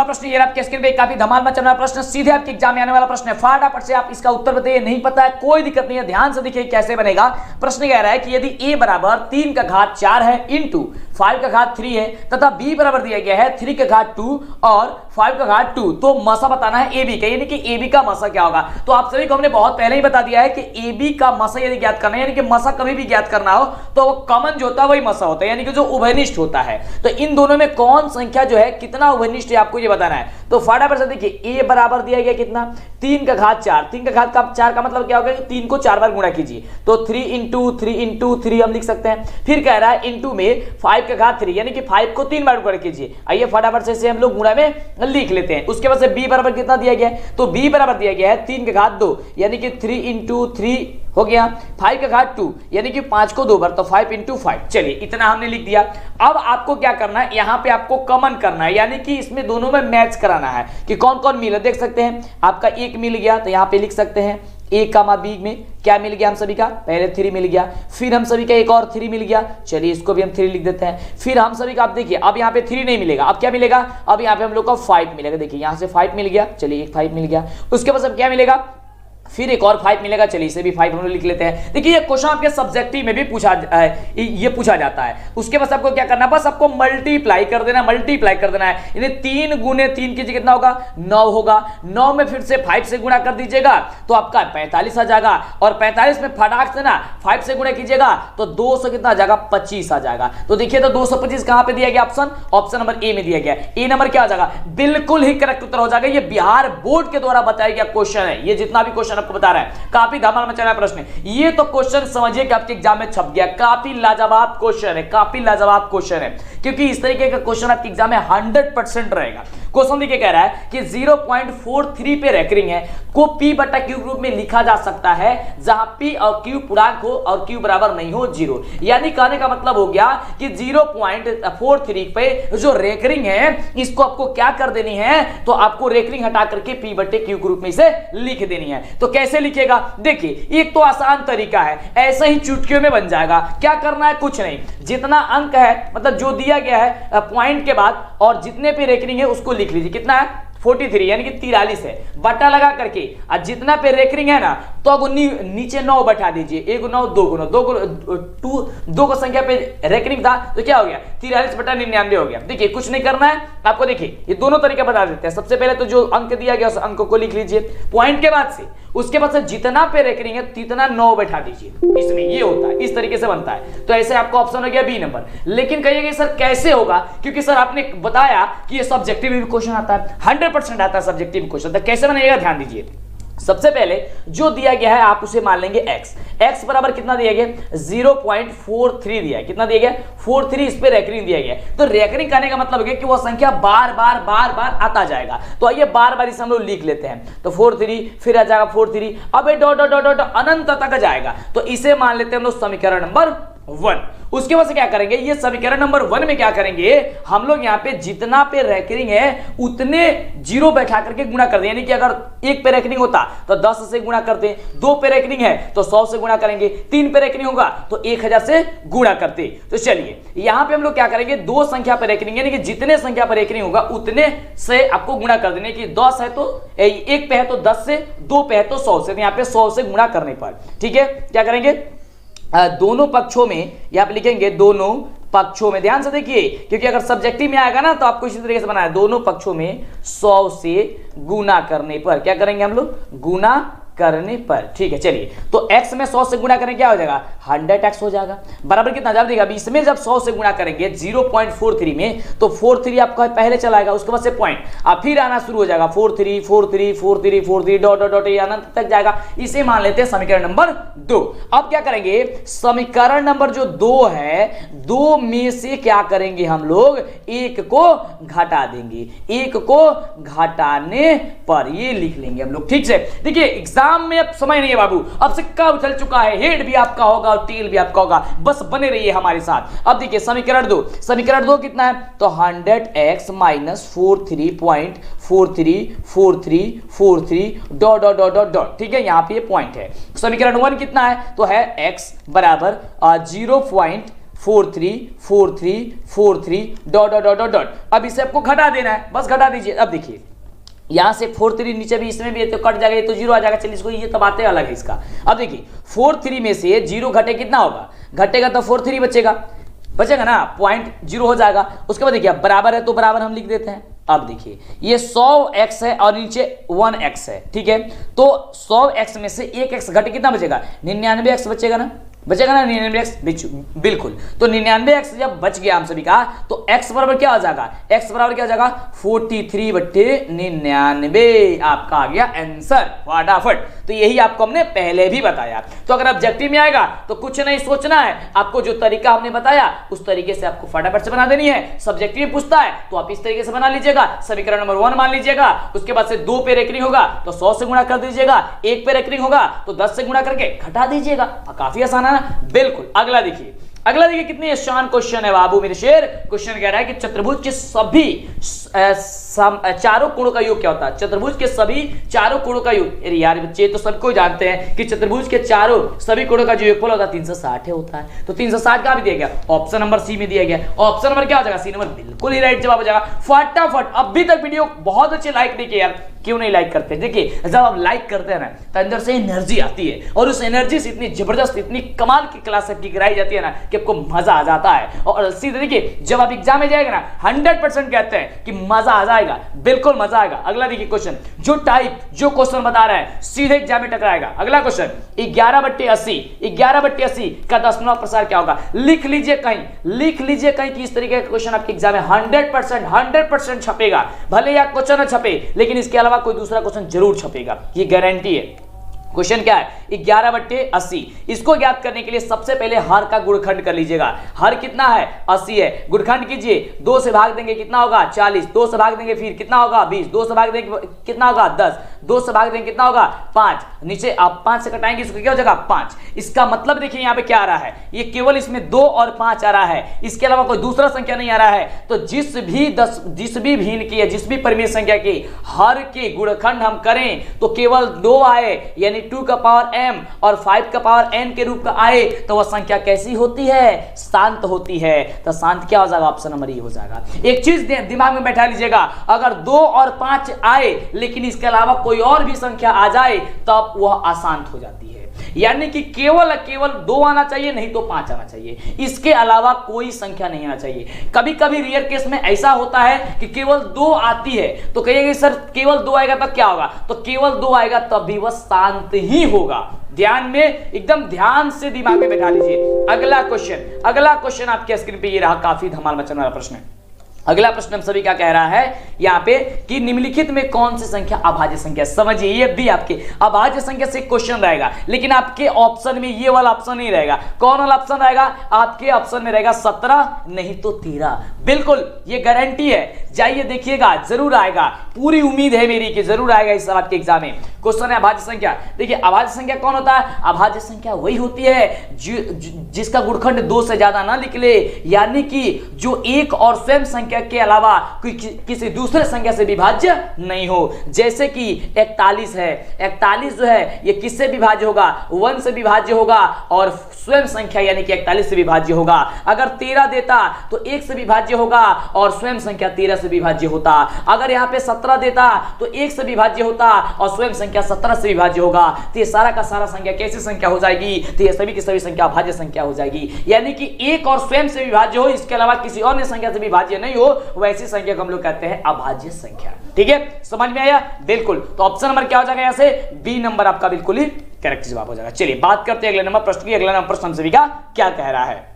प्रश्न ये आपके स्क्रीन पे काफी धमाल मचा रहा प्रश्न, सीधे आपके एग्जाम में आने वाला प्रश्न है। फटाफट से आप इसका उत्तर बताइए। नहीं पता है कोई दिक्कत नहीं है, ध्यान से देखिए कैसे बनेगा। प्रश्न कह रहा है कि यदि a बराबर 3 का घात 4 है इंटू 5 का घात 3 है तथा b बराबर दिया गया है 3 का घात 2 और 5 का घात 2, तो मसा बताना है ab का, यानी कि ab का मसा क्या होगा। तो आप सभी को हमने बहुत पहले ही बता दिया है कि ab का मसा यदि ज्ञात करना है, यानी कि मसा कभी भी ज्ञात करना हो तो वो कॉमन जो होता है वही मसा होता है, यानी कि जो उभयनिष्ठ होता है। तो इन दोनों में कौन संख्या जो है कितना उभयनिष्ठ है आपको ये बताना है। तो फटाफट से देखिए a बराबर दिया गया कितना 3 का घात 4, 3 का घात 4 का मतलब क्या होगा कि 3 को 4 बार गुणा कीजिए, तो 3 इंटू 3 इंटू 3 हम लिख सकते हैं। फिर कह रहा है इंटू में 5 का घात 3, यानी कि 5 को 3 बार गुणा कीजिए। आइए फटाफट से इसे हम लोग गुणा में लिख लेते हैं। उसके बाद से b बराबर कितना दिया गया है, तो b बराबर दिया गया है 3 का घात 2, यानी कि 3 इंटू 3 हो गया। 5 का घात 2, यानी कि 5 को 2 बार, तो 5 इंटू 5। चलिए इतना हमने लिख दिया। अब आपको क्या करना है, यहाँ पे आपको कॉमन करना है, यानी कि इसमें दोनों में मैच कराना है कि कौन कौन मिला। देख सकते हैं आपका 1 मिल गया, तो यहाँ पे लिख सकते हैं a कामा b में क्या मिल गया हम सभी का, पहले 3 मिल गया, फिर हम सभी का एक और 3 मिल गया। चलिए इसको भी हम 3 लिख देते हैं। फिर हम सभी का आप देखिए अब यहाँ पे 3 नहीं मिलेगा, अब क्या मिलेगा, अब यहाँ पे हम लोग का 5 मिलेगा। देखिए यहाँ से 5 मिल गया, चलिए एक 5 मिल गया। उसके बाद अब क्या मिलेगा, फिर एक और 5 मिलेगा। चलिए इसे भी 5 हम लोग लिख लेते हैं। देखिए ये क्वेश्चन आपके सब्जेक्टिव में भी पूछा जाता है। उसके बाद आपको क्या करना है, बस आपको मल्टीप्लाई कर देना, मल्टीप्लाई कर देना है। यानी 3 गुने 3 कीजिए कितना होगा, 9 होगा। 9 में फिर से 5 से गुणा कर दीजिएगा तो आपका 45 आ जाएगा, और 45 में फटाक से ना 5 से गुणा कीजिएगा तो 200 कितना आ जाएगा, 25 आ जाएगा। तो देखिए तो 225 कहां पे दिया गया, ऑप्शन नंबर ए में दिया गया। ए नंबर क्या आ जाएगा, बिल्कुल ही करेक्ट उत्तर हो जाएगा। ये बिहार बोर्ड के द्वारा बताया गया क्वेश्चन है। ये जितना भी क्वेश्चन आपको बता रहा है काफी धमाल मचा रहा है प्रश्न। ये तो क्वेश्चन समझिए कि आपके एग्जाम में छप गया। काफी लाजवाब क्वेश्चन है, काफी लाजवाब क्वेश्चन है, क्योंकि इस तरीके का क्वेश्चन आपके एग्जाम में 100% रहेगा। क्वेश्चन देखिए कह रहा है कि 0.43 पे रेकरिंग है को p बटा q रूप में लिखा जा सकता है जहां p और q पूर्णांक हो और q बराबर नहीं हो 0। यानी कहने का मतलब हो गया कि 0.43 पे जो रेकरिंग है इसको आपको क्या कर देनी है, तो आपको रेकरिंग हटा करके p बटे q के रूप में इसे लिख देनी है। तो कैसे लिखेगा, देखिए एक तो आसान तरीका है, ऐसे ही चुटकियों में बन जाएगा। क्या करना है, कुछ नहीं, जितना अंक है मतलब जो दिया गया है पॉइंट के बाद और जितने पे रेकरिंग है उसको लिख लीजिए। कितना है, 43 यानी कि 43 है, बटा लगा करके और जितना पे रेकरिंग है ना तो अब नीचे 9 बैठा दीजिए। 1 9 2 गुना 2 को संख्या पे रेकरिंग था तो क्या हो गया, 43 बटा 99 हो गया। देखिए कुछ नहीं करना है आपको, देखिए ये दोनों तरीके बता देते हैं। सबसे पहले तो जो अंक दिया गया उस अंक को लिख लीजिए पॉइंट के बाद से, उसके बाद से जितना पे रेकरिंग है तितना 9 बैठा दीजिए। इसमें ये होता है, इस तरीके से बनता है। तो ऐसे आपका ऑप्शन हो गया बी नंबर। लेकिन कहिएगा सर कैसे होगा, क्योंकि सर आपने बताया कि ये सब्जेक्टिव भी क्वेश्चन आता है, 100% आता है सब्जेक्टिव क्वेश्चन। तो कैसे बनाइएगा ध्यान दीजिए। सबसे पहले जो दिया गया है आप उसे मान लेंगे x बराबर कितना दिया गया, 0.43 दिया है। कितना दिया गया, 43। इस पे रेकरिंग दिया गया। तो रेकरिंग करने का मतलब हो गया कि वो संख्या बार बार आता जाएगा। तो आइए बार बार इसे हम लोग लिख लेते हैं। तो 43 फिर आ जाएगा 43, अब डॉट डॉट डॉट अनंत तक जाएगा। तो इसे मान लेते हैं हम लोग समीकरण नंबर 1। उसके बाद से क्या करेंगे, ये समीकरण नंबर 1 में क्या करेंगे हम लोग, यहाँ पे जितना पे रेकरिंग है उतने 0 बैठा करके गुणा कर दें। यानी कि अगर 1 पे रेकरिंग होता तो 10 से गुणा करते, 2 पे रेकरिंग है तो 100 से गुणा करेंगे, 3 पे रेकरिंग होगा तो 1000 से गुणा करते। तो चलिए यहाँ पे हम लोग क्या करेंगे, 2 संख्या पर रेकरिंग यानी कि जितने संख्या पर रेकरिंग होगा उतने से आपको गुणा कर देने की। 10 है तो 1 पे है तो 10 से, 2 पे है तो 100 से, तो यहाँ पे 100 से गुणा करने पर। ठीक है, क्या करेंगे, दोनों पक्षों में यहाँ पे लिखेंगे, दोनों पक्षों में। ध्यान से देखिए क्योंकि अगर सब्जेक्टिव में आएगा ना तो आपको इसी तरीके से बनाना है। दोनों पक्षों में 100 से गुना करने पर क्या करेंगे हम लोग, गुना करने पर। ठीक है, चलिए तो x में 100 से गुणा करें क्या हो जाएगा, 100x हो जाएगा। बराबर कितना जब देखिए, अभी इसमें जब 100 से गुणा करेंगे 0.43 में तो 43 आपका पहले चला आएगा, उसके बाद से पॉइंट अब फिर आना शुरू हो जाएगा 43 43 43 43 डॉट डॉट डॉट अनंत तक जाएगा। इसे मान लेते हैं समीकरण नंबर 2। अब क्या करेंगे, समीकरण नंबर जो 2 है, 2 में से क्या करेंगे हम लोग, 1 को घटा देंगे। 1 को घटाने पर ये लिख लेंगे हम लोग। ठीक से देखिए एग्जाम में अब समय नहीं है बाबू, अब सिक्का उछल चुका है, हेड भी आपका होगा और टेल भी आपका होगा, बस बने रहिए हमारे साथ। अब देखिए समीकरण 2, समीकरण 2 कितना है, तो 100x minus 43.434343 dot dot dot dot dot. ठीक है, यहाँ पे ये पॉइंट है। समीकरण 1 कितना है, तो है x बराबर 0.43 4 3 4 3 4 3 डॉट डॉट डॉट डॉट। अब इसे आपको घटा देना है, बस घटा दीजिए। अब देखिए यहां से 4 3 नीचे भी इसमें भी है तो कट जाएगा, ये तो 0 आ जाएगा। चलिए इसको, ये तो बातें अलग है इसका। अब देखिए 4 3 में से 0 घटे कितना होगा, घटेगा तो 4 3 बचेगा ना, पॉइंट 0 हो जाएगा। उसके बाद देखिए बराबर है तो बराबर हम लिख देते हैं। अब देखिए ये 100x है और नीचे 1x है, ठीक है। तो 100x में से 1x घटे कितना बचेगा, 99x बचेगा ना, बचेगा ना 99x, बिल्कुल। तो 99x जब बच गया हम सभी का, तो x बराबर क्या हो जाएगा, x बराबर क्या हो जाएगा 43/99 आपका आ गया आंसर फटाफट। तो यही आपको हमने पहले भी बताया। तो अगर ऑब्जेक्टिव में आएगा तो कुछ नहीं सोचना है, आपको जो तरीका हमने बताया उस तरीके से आपको फटाफट से बना देनी है। सब्जेक्टिव में पूछता है तो आप इस तरीके से बना लीजिएगा, समीकरण नंबर 1 मान लीजिएगा, उसके बाद से 2 पे रेकरिंग होगा तो 100 से गुणा कर दीजिएगा, 1 पे रेकरिंग होगा तो 10 से गुणा करके घटा दीजिएगा। काफी आसान है ना, बिल्कुल। अगला देखिए, अगला देखिए कितनी आसान क्वेश्चन है बाबू मेरे शेर। क्वेश्चन कह रहा है कि चतुर्भुज के सभी चारों कोणों का योग क्या होता है, चतुर्भुज के सभी चारों कोणों का योग। अरे यार बच्चे तो सबको जानते हैं कि चतुर्भुज के चारों सभी कोणों का जो योगफल होता है 360 होता है। तो 360 का भी दिया गया, ऑप्शन नंबर सी में दिया गया। ऑप्शन नंबर क्या हो जाएगा, सी नंबर बिल्कुल ही राइट जवाब हो जाएगा। फटाफट अभी तक वीडियो बहुत अच्छे लाइक नहीं किए यार, क्यों नहीं लाइक करते। देखिए जब आप लाइक करते हैं ना तो अंदर से एनर्जी आती है, और उस एनर्जी से इतनी जबरदस्त, इतनी कमाल की क्लास आपकी कराई जाती है ना कि आपको मजा आ जाता है। और सीधे देखिए जब आप एग्जाम में जाएगा ना 100% कहते हैं कि मजा आ जाएगा, बिल्कुल मजा आएगा। अगला देखिए क्वेश्चन, जो टाइप जो क्वेश्चन बता रहा है सीधे एग्जाम में टकराएगा। अगला क्वेश्चन 11/80 का दशमलव प्रसार क्या होगा, लिख लीजिए कहीं, लिख लीजिए कहीं कि इस तरीके का क्वेश्चन आपके एग्जाम में 100% छपेगा। भले या क्वेश्चन न छपे लेकिन इसके अलावा कोई दूसरा क्वेश्चन जरूर छपेगा, ये गारंटी है। क्वेश्चन क्या है, 11/80। इसको ज्ञात करने के लिए सबसे पहले हर का गुणखंड कर लीजिएगा। हर कितना है, 80 है, गुणखंड कीजिए, 2 से भाग देंगे कितना होगा 40, 2 से भाग देंगे फिर कितना होगा 20, 2 से भाग देंगे कितना होगा 10, 2 से भाग देंगे कितना होगा 5, नीचे आप 5 से कटाएंगे इसको क्या हो जाएगा 5। इसका मतलब देखिए यहाँ पे क्या आ रहा है, ये केवल इसमें 2 और 5 आ रहा है, इसके अलावा कोई दूसरा संख्या नहीं आ रहा है। तो जिस भी भिन्न की है, जिस भी परिमेय संख्या की हर के गुणखंड हम करें तो केवल 2 आए, यानी 2 का पावर m और 5 का पावर n के रूप का आए तो वह संख्या कैसी होती है, शांत होती है। तो शांत क्या हो जाएगा, ऑप्शन नंबर ए हो जाएगा। एक चीज दिमाग में बैठा लीजिएगा, अगर 2 और 5 आए लेकिन इसके अलावा कोई और भी संख्या आ जाए तब वह अशांत हो जाती है। यानी कि केवल 2 आना चाहिए, नहीं तो 5 आना चाहिए, इसके अलावा कोई संख्या नहीं आना चाहिए। कभी कभी रियर केस में ऐसा होता है कि केवल 2 आती है तो कहिएगा सर केवल 2 आएगा तब क्या होगा, तो केवल 2 आएगा तब भी वह शांत ही होगा। ध्यान में, एकदम ध्यान से दिमाग में बैठा लीजिए। अगला क्वेश्चन आपके स्क्रीन पे ये रहा, काफी धमाल मचने वाला प्रश्न है। अगला प्रश्न हम सभी क्या कह रहा है यहाँ पे कि निम्नलिखित में कौन सी संख्या अभाज्य संख्या। समझिए ये भी आपके अभाज्य संख्या से क्वेश्चन रहेगा, लेकिन आपके ऑप्शन में ये वाला ऑप्शन नहीं रहेगा। कौन वाला ऑप्शन रहेगा, आपके ऑप्शन में रहेगा 17 नहीं तो 13, बिल्कुल ये गारंटी है। जाइए देखिएगा, जरूर आएगा, पूरी उम्मीद है मेरी कि जरूर आएगा इस साल आपके एग्जाम में। क्वेश्चन है अभाज्य संख्या। देखिए अभाज्य संख्या कौन होता है, अभाज्य संख्या वही होती है जिसका गुणखंड 2 से ज्यादा ना निकले, यानी कि जो एक और स्वयं संख्या के अलावा किसी दूसरे संख्या से विभाज्य नहीं हो। जैसे कि 41 है, 41 जो है ये किससे विभाज्य होगा, 1 से विभाज्य होगा और स्वयं संख्या यानी कि 41 से विभाज्य होगा। अगर 13 देता तो 1 से विभाज्य होगा और स्वयं संख्या 13 से विभाज्य होता। अगर यहाँ पे 17 देता तो 1 से विभाज्य होता और स्वयं संख्या 17 से विभाज्य होगा। तो ये सारा का सारा संख्या कैसी संख्या हो जाएगी, तो ये सभी की सभी संख्या अभाज्य संख्या हो जाएगी। यानी कि एक और स्वयं से विभाज्य हो, इसके अलावा किसी अन्य संख्या से विभाज्य नहीं हो, वैसी संख्या को हम लोग कहते हैं अभाज्य संख्या। ठीक है, समझ में आया, बिल्कुल। तो ऑप्शन नंबर क्या हो जाएगा, यहां से बी नंबर आपका बिल्कुल ही करेक्ट जवाब हो जाएगा। चलिए बात करते हैं अगले नंबर प्रश्न की। अगला नंबर प्रश्न हम सभी का क्या कह रहा है,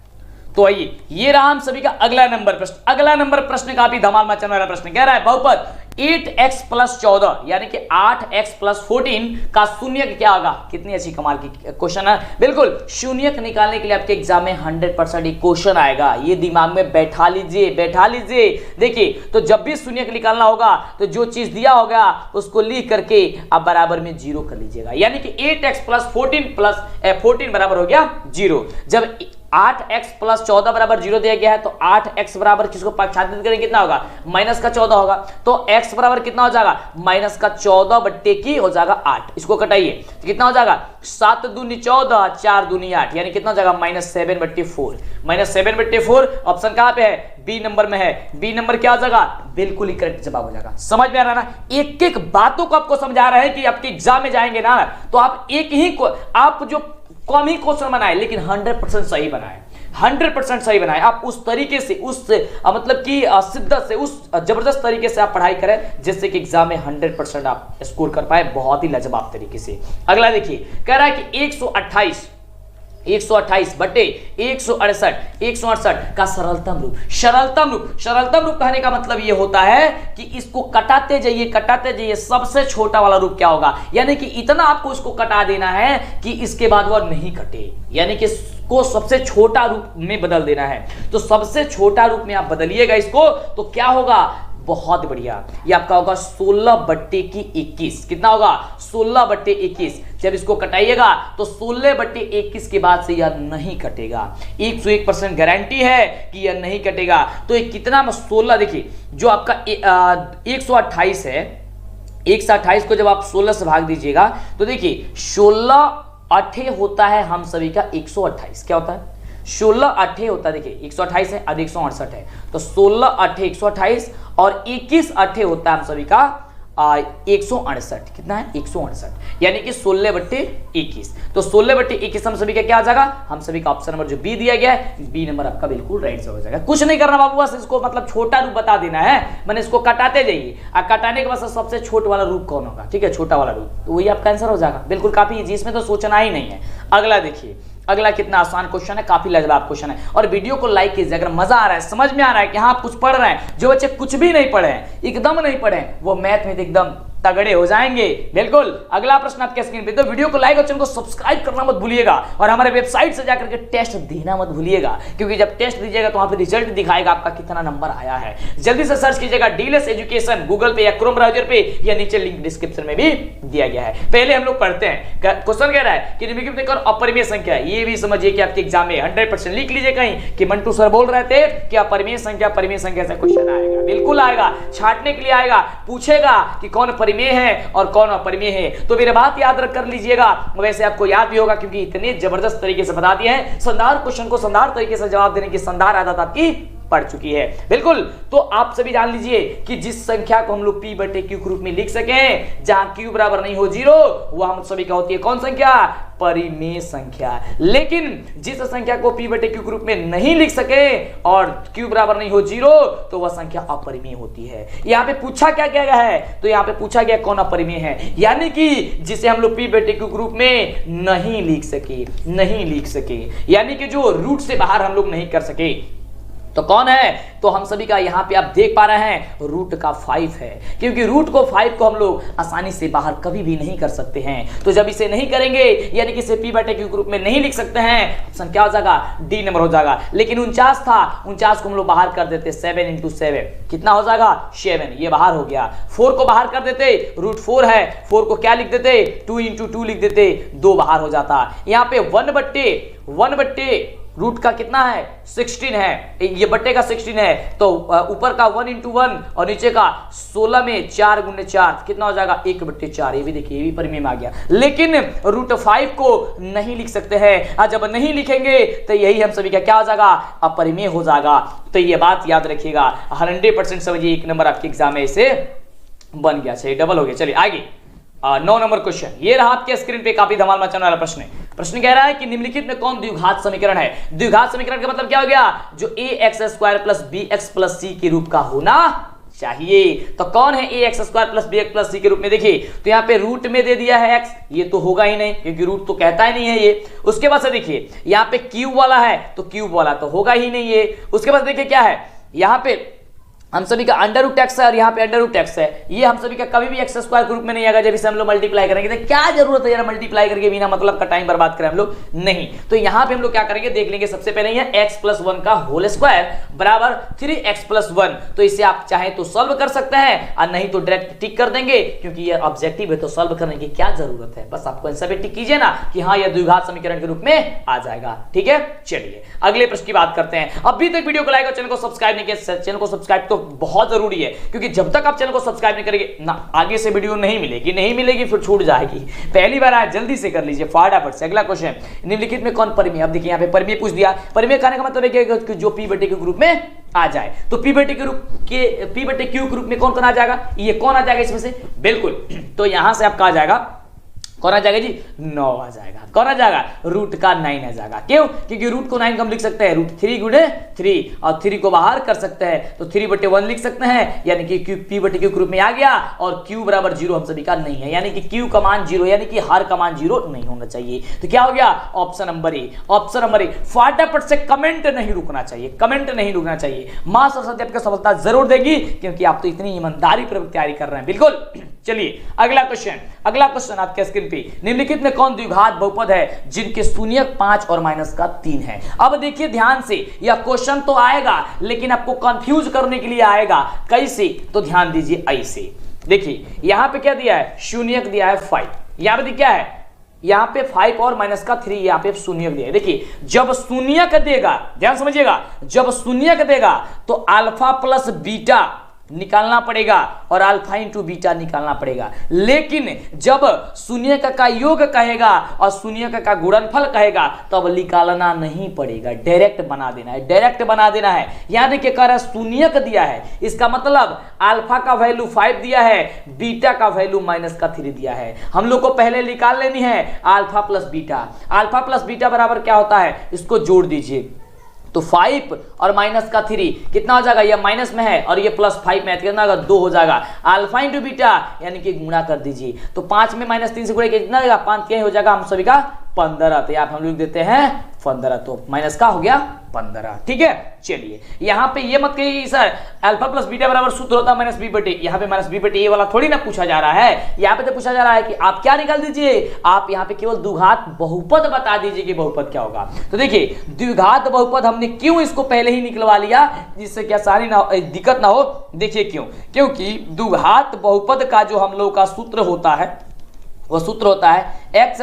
तो आइए ये रहा हम सभी का अगला नंबर प्रश्न। अगला नंबर प्रश्न काफी धमाल मचाने वाला प्रश्न कह रहा है बहुपद 8x + 14 यानी कि 8x + 14 का शून्यक क्या होगा। कितनी अच्छी कमाल की क्वेश्चन है, बिल्कुल। शून्यक निकालने के लिए आपके एग्जाम में 100% एक क्वेश्चन आएगा, ये दिमाग में बैठा लीजिए, बैठा लीजिए। देखिए तो जब भी शून्यक निकालना होगा तो जो चीज दिया होगा उसको लिख करके आप बराबर में 0 कर लीजिएगा, यानी कि 8x + 14 + 14 बराबर हो गया 0। जब 8x प्लस 14 बराबर 0 दिया गया है, तो 8x बराबर किसको पाक्षांतरित करेंगे कितना होगा, माइनस का 14 होगा। तो x बराबर कितना हो जाएगा, माइनस का 14 बट्टे की हो जाएगा 8। इसको कटाइए तो कितना हो जाएगा, 7 दूनी 14, 4 दूनी 8, यानी कितना हो जाएगा -7/4। -7/4 ऑप्शन कहां पे है, बी नंबर में है। बी नंबर क्या हो जाएगा, बिल्कुल ही करेक्ट जवाब हो जाएगा। समझ में आ रहा है ना, एक एक बातों को आपको समझा रहे हैं कि आपके एग्जाम में जाएंगे ना तो आप एक ही को आप जो कम ही क्वेश्चन बनाए लेकिन 100% सही बनाए, 100% सही बनाए। आप उस तरीके से मतलब कि शिद्दत से उस जबरदस्त तरीके से आप पढ़ाई करें जिससे कि एग्जाम में 100% आप स्कोर कर पाए, बहुत ही लाजवाब तरीके से। अगला देखिए, कह रहा है कि 128 बटे 168 का सरलतम रूप कहने का मतलब यह होता है कि इसको कटाते जाइए, सबसे छोटा वाला रूप क्या होगा, यानी कि इतना आपको इसको कटा देना है कि इसके बाद वह नहीं कटे, यानी कि इसको सबसे छोटा रूप में बदल देना है। तो सबसे छोटा रूप में आप बदलिएगा इसको तो क्या होगा, बहुत बढ़िया, ये आपका होगा 16 बट्टे की 21। कितना होगा, 16 बट्टे 21। जब इसको कटाइएगा तो 16 बट्टे 21 के बाद से यह नहीं कटेगा, 101% गारंटी है कि यह नहीं कटेगा। तो ये कितना, 16 देखिए जो आपका 128 है, 128 को जब आप 16 से भाग दीजिएगा तो देखिए 16 8 होता है हम सभी का 128। क्या होता है, 16 8 होता है, देखिए 128 है और 168 है, तो 16 8 128 और 21 8 होता है हम सभी का 168। कितना है, 168, यानी कि 16 बट्टे 21। तो 16 बट्टे 21 हम सभी का क्या आ जाएगा, हम सभी का ऑप्शन नंबर जो बी दिया गया है, बी नंबर आपका बिल्कुल राइट हो जाएगा। कुछ नहीं करना बाबू, बस इसको मतलब छोटा रूप बता देना है, मैंने इसको कटाते जाइए और कटाने के बाद सबसे छोटा वाला रूप कौन होगा, ठीक है, छोटा वाला रूप, तो वही आपका आंसर हो जाएगा। बिल्कुल काफी इजी, इसमें तो सोचना ही नहीं है। अगला देखिए, अगला कितना आसान क्वेश्चन है, काफी लाजवाब क्वेश्चन है। और वीडियो को लाइक कीजिए अगर मजा आ रहा है, समझ में आ रहा है कि हाँ आप कुछ पढ़ रहे हैं। जो बच्चे कुछ भी नहीं पढ़े हैं, एकदम नहीं पढ़े, वो मैथ में एकदम तगड़े हो जाएंगे। बिल्कुल अगला प्रश्न आपके स्क्रीन पे, तो वीडियो को लाइक और चैनल को सब्सक्राइब करना मत भूलिएगा और हमारे वेबसाइट से जाकर के टेस्ट देना मत भूलिएगा, क्योंकि जब टेस्ट दीजिएगा तो वहां पे रिजल्ट दिखाएगा आपका कितना नंबर आया है। जल्दी से सर्च कीजिएगा डीएलएस एजुकेशन गूगल पे या क्रोम ब्राउजर पे, या नीचे लिंक डिस्क्रिप्शन में भी दिया गया है। पहले हम लोग पढ़ते हैं, क्वेश्चन कह रहा है कि निम्नलिखित में अपरिमेय संख्या है। ये भी समझिए कि आपके एग्जाम में 100% लिख लीजिए कहीं कि मंटू सर बोल रहे थे कि अपरिमेय संख्या से क्वेश्चन आएगा, बिल्कुल आएगा, छांटने के लिए आएगा, पूछेगा कि कौन परिमेय है और कौन अपरिमेय है। तो मेरी बात याद कर लीजिएगा, वैसे आपको याद भी होगा क्योंकि इतने जबरदस्त तरीके से बता दिए हैं। संधार क्वेश्चन को संधार तरीके से जवाब देने की संधार आदत आपकी पढ़ चुकी है। बिल्कुल, तो आप सभी जान लीजिए कि जिस संख्या को हम लोग p बटे q के रूप में लिख सकें, जहां q बराबर नहीं हो 0, वह हम सभी का होती है कौन संख्या, परिमेय संख्या। लेकिन जिस संख्या को p बटे q के रूप में नहीं लिख सके और q बराबर नहीं हो 0, तो वह संख्या अपरिमेय होती है। यहाँ पे पूछा क्या गया है, तो यहाँ पे पूछा गया कौन अपरिमेय है, यानी कि जिसे हम लोग p बटे q के रूप में नहीं लिख सके, यानी कि जो रूट से बाहर हम लोग नहीं कर सके। तो कौन है, तो हम सभी का यहाँ पे आप देख पा रहे हैं रूट का 5 है, क्योंकि रूट को 5 को हम लोग आसानी से बाहर कभी भी नहीं कर सकते हैं। तो जब इसे नहीं करेंगे, यानी कि इसे p बटे q के रूप में नहीं लिख सकते हैं, ऑप्शन क्या हो जाएगा, डी नंबर हो जाएगा। लेकिन 49 था, 49 को हम लोग बाहर कर देते, 7 × 7 कितना हो जाएगा, 7, ये बाहर हो गया। 4 को बाहर कर देते, रूट 4 है, 4 को क्या लिख देते, 2 × 2 लिख देते, 2 बाहर हो जाता। यहाँ पे 1 बट्टे रूट का कितना है, 16 है, ये बट्टे का 16 है, तो ऊपर का 1 × 1 और नीचे का 16 में 4 × 4 कितना हो जाएगा, 1/4। ये भी देखिए, ये भी परिमेय में आ गया। लेकिन रूट 5 को नहीं लिख सकते हैं, जब नहीं लिखेंगे तो यही हम सभी का क्या हो जाएगा, अपरिमेय हो जाएगा। तो ये बात याद रखिएगा, 100% समझिए, 1 नंबर आपके एग्जाम में इसे बन गया, चलिए डबल हो गया। चलिए आगे 9 नंबर क्वेश्चन, ये रहा आपके स्क्रीन पे, काफी धमाल मचाने वाला प्रश्न है। प्रश्न कह रहा है कि निम्नलिखित में कौन द्विघात समीकरण है। द्विघात समीकरण का मतलब क्या हो गया, जो ax² + bx + c के रूप का होना चाहिए। तो कौन है ax² + bx + c के रूप में, देखिए तो यहाँ पे रूट में दे दिया है x, ये तो होगा ही नहीं क्योंकि रूट तो कहता ही नहीं है ये। उसके बाद से देखिए यहाँ पे क्यूब वाला है, तो क्यूब वाला तो होगा ही नहीं ये। उसके बाद देखिए क्या है, यहाँ पे हम सभी का अंडर रूट एक्स है और यहाँ पे अंडर रूट एक्स है, ये हम सभी का कभी भी एक्स स्क्वायर ग्रुप में नहीं आएगा जब इसे हम लोग मल्टीप्लाई करेंगे। तो क्या जरूरत है यार मल्टीप्लाई करके बिना मतलब का टाइम बर्बाद करें हम लोग, नहीं। तो यहाँ पे हम लोग क्या करेंगे देख लेंगे। सबसे पहले ये x+1 का होल स्क्वायर बराबर 3x+1। तो इसे आप चाहे तो सॉल्व कर सकते हैं और नहीं तो डायरेक्ट टिक कर देंगे, क्योंकि ये ऑब्जेक्टिव है तो सॉल्व करने की क्या जरूरत है। बस आपको आंसर पे टिक कीजिए ना कि हाँ यह द्विघात समीकरण के रूप में आ जाएगा। ठीक है, चलिए अगले प्रश्न की बात करते हैं। अभी तक वीडियो को लाइक और चैनल को सब्सक्राइब नहीं किया, चैनल को सब्सक्राइब तो बहुत जरूरी है, क्योंकि जब तक आप चैनल को सब्सक्राइब नहीं करेंगे ना आगे से वीडियो नहीं मिलेगी फिर छूट जाएगी। पहली बार आया जल्दी से कर लीजिए फटाफट से। अगला क्वेश्चन, निम्नलिखित में कौन परिमेय, अब देखिए यहाँ पे परिमेय पूछ दिया। परिमेय कहने का मतलब है कि जो p बटे q ग्रुप में आ जाए। तो p बटे q ग्रुप में कौन कौन आ जाएगा, ये कौन आ जाएगा इसमें से, बिल्कुल। तो यहां से आपका आ जाएगा, कौन आ जाएगा जी, 9 आ जाएगा। कौन आ जाएगा, रूट का 9 आ जाएगा। क्यों, क्योंकि रूट को 9 को हम लिख सकते हैं रूट 3 गुणे 3 और 3 को बाहर कर सकते हैं तो 3/1 लिख सकते हैं, यानी कि p बटे q ग्रुप में आ गया और q बराबर 0 हम सभी का नहीं है, यानी कि q का मान 0, यानी कि हर का मान 0 नहीं होना चाहिए। तो क्या हो गया, option number A. Option number A, फटाफट से कमेंट नहीं रुकना चाहिए, कमेंट नहीं रुकना चाहिए। मां सरस्वती आपको सफलता जरूर देगी, क्योंकि आप तो इतनी ईमानदारी पूर्वक तैयारी कर रहे हैं, बिल्कुल। चलिए अगला क्वेश्चन आपके स्क्रीन पे, निम्नलिखित में कौन द्विघात बहुपद है जिनके शून्यक 5 और माइनस का 3 है। अब देखिए ध्यान से, यह क्वेश्चन तो आएगा लेकिन आपको कंफ्यूज करने के लिए आएगा। कैसे, तो ध्यान दीजिए ऐसे। देखिए यहां पे क्या दिया है, शून्यक दिया है 5, यहां पे क्या है, यहां पे 5 और माइनस का 3, यहां पे शून्यक दिया है। देखिए जब शून्यक देगा, ध्यान समझिएगा, जब शून्यक देगा तो अल्फा प्लस बीटा निकालना पड़ेगा और अल्फा इंटू बीटा निकालना पड़ेगा। लेकिन जब शून्यक का योग कहेगा और शून्यक का गुणनफल कहेगा तब निकालना नहीं पड़ेगा, डायरेक्ट बना देना है, डायरेक्ट बना देना है। यहां देखिए कह रहा है शून्यक दिया है, इसका मतलब अल्फा का वैल्यू 5 दिया है, बीटा का वैल्यू -3 दिया है। हम लोग को पहले निकाल लेनी है alpha plus beta. Alpha plus beta बराबर क्या होता है, इसको जोड़ दीजिए तो 5 और -3 कितना हो जाएगा, ये माइनस में है और ये +5 में है, कितना होगा 2 हो जाएगा। अल्फा इंटू बीटा यानी कि गुणा कर दीजिए, तो 5 में -3 से गुणा कितना होगा, 5 क्या हो जाएगा हम सभी का 15। तो आप हम लोग देते हैं 15, तो माइनस का हो गया 15। ठीक है, चलिए यहाँ पे ये मत कहिए सर अल्फा प्लस बीटा बराबर सूत्र होता है -b बटे, यहाँ पे -b बटे ये वाला थोड़ी ना पूछा जा रहा है। यहाँ पे तो पूछा जा रहा है कि आप क्या निकाल दीजिए, आप यहाँ पे केवल द्विघात बहुपद बता दीजिए कि बहुपद क्या होगा। तो देखिए द्विघात बहुपद हमने क्यों इसको पहले ही निकलवा लिया, जिससे कि आसानी ना दिक्कत ना हो। देखिए क्यों, क्योंकि द्विघात बहुपद का जो हम लोग का सूत्र होता है वो सूत्र होता है x²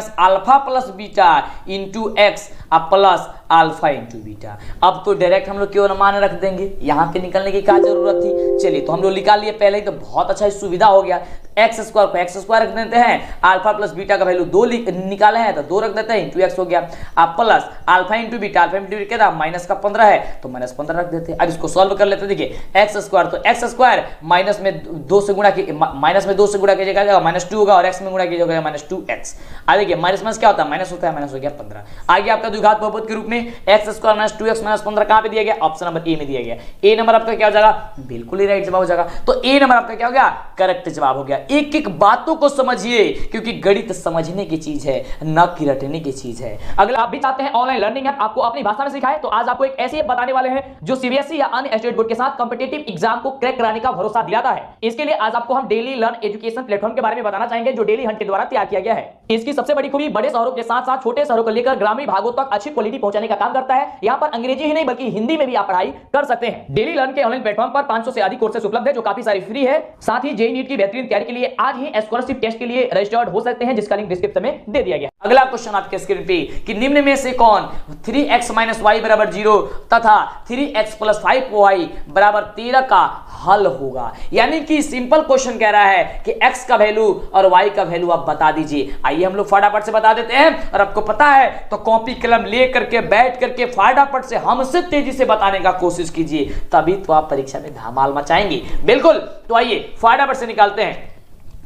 - alpha plus beta into x plus alpha into beta. अब तो डायरेक्ट हम लोग क्यों मान रख देंगे, यहाँ पे निकलने की क्या जरूरत थी। चलिए तो हम लोग निकाल लिए पहले ही, तो बहुत अच्छा सुविधा हो गया। x² को x² रख देते हैं, अल्फा प्लस बीटा का वैल्यू 2 निकाले हैं तो 2 रख देते हैं, इंटू एक्स हो गया। अब plus alpha into beta, alpha into beta क्या था माइनस का 15 है तो -15 रख देते हैं। अब इसको सॉल्व कर लेते हैं। देखिए x² तो x² माइनस में 2 से गुणा कीजिएगा -2 होगा और x में गुणा कीजिएगा -2x। आ देखिए माइनस क्या होता है, माइनस होता है, माइनस हो गया 15। आगे आपका द्विघात बहुपद के रूप में x² - 2x - 15 कहां पे दिया गया, ऑप्शन नंबर ए में दिया गया। ए नंबर आपका क्या हो जाएगा, बिल्कुल ही राइट जवाब हो जाएगा। तो ए नंबर आपका क्या हो गया, करेक्ट जवाब हो गया। एक एक बातों को समझिए, क्योंकि गणित समझने की चीज है, न कि रटने की चीज है। अगर आप भी चाहते हैं ऑनलाइन लर्निंग ऐप आपको अपनी भाषा में सिखाए, तो आज आपको एक ऐसी ऐप बताने वाले हैं जो सीबीएसई या अन्य स्टेट बोर्ड के साथ कॉम्पिटिटिव एग्जाम को क्रैक कराने का भरोसा दिलाता है। इसके लिए आज आपको हम डेली लर्न एजुकेशन प्लेटफॉर्म के बारे में बताना चाहेंगे, जो डेली हंट के द्वारा तैयार किया गया है। इसकी सबसे बड़ी खूबी बड़े शहरों के साथ साथ छोटे शहरों को लेकर ग्रामीण भागों तक अच्छी क्वालिटी पहुंचाने का काम करता है। यहाँ पर अंग्रेजी ही नहीं बल्कि हिंदी में भी आप पढ़ाई कर सकते हैं। डेली लर्न के ऑनलाइन प्लेटफॉर्म पर 500 से अधिक कोर्सेज उपलब्ध है, जो काफी सारी फ्री है। साथ ही जेईई नीट की बेहतरीन तैयारी के लिए आज ही स्कॉलरशिप टेस्ट के लिए रजिस्टर्ड हो सकते हैं, जिसका लिंक डिस्क्रिप्शन में दे दिया गया। अगला क्वेश्चन आपके स्क्रीन पे कि निम्न में से कौन 3x - y = 0 तथा 3x + 5y = 13 का हल होगा। यानी कि सिंपल क्वेश्चन कह रहा है कि x का वैल्यू और y का वैल्यू आप बता दीजिए। आइए हम लोग फटाफट से बता देते हैं, और आपको पता है तो कॉपी कलम ले करके बैठ करके फटाफट से हमसे तेजी से बताने का कोशिश कीजिए, तभी तो आप परीक्षा में धमाल मचाएंगे। बिल्कुल, तो आइए फटाफट से निकालते हैं।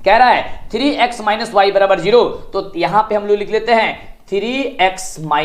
कह रहा है 3x - y = 0, तो यहां पे हम लोग लिख लेते हैं 3x - y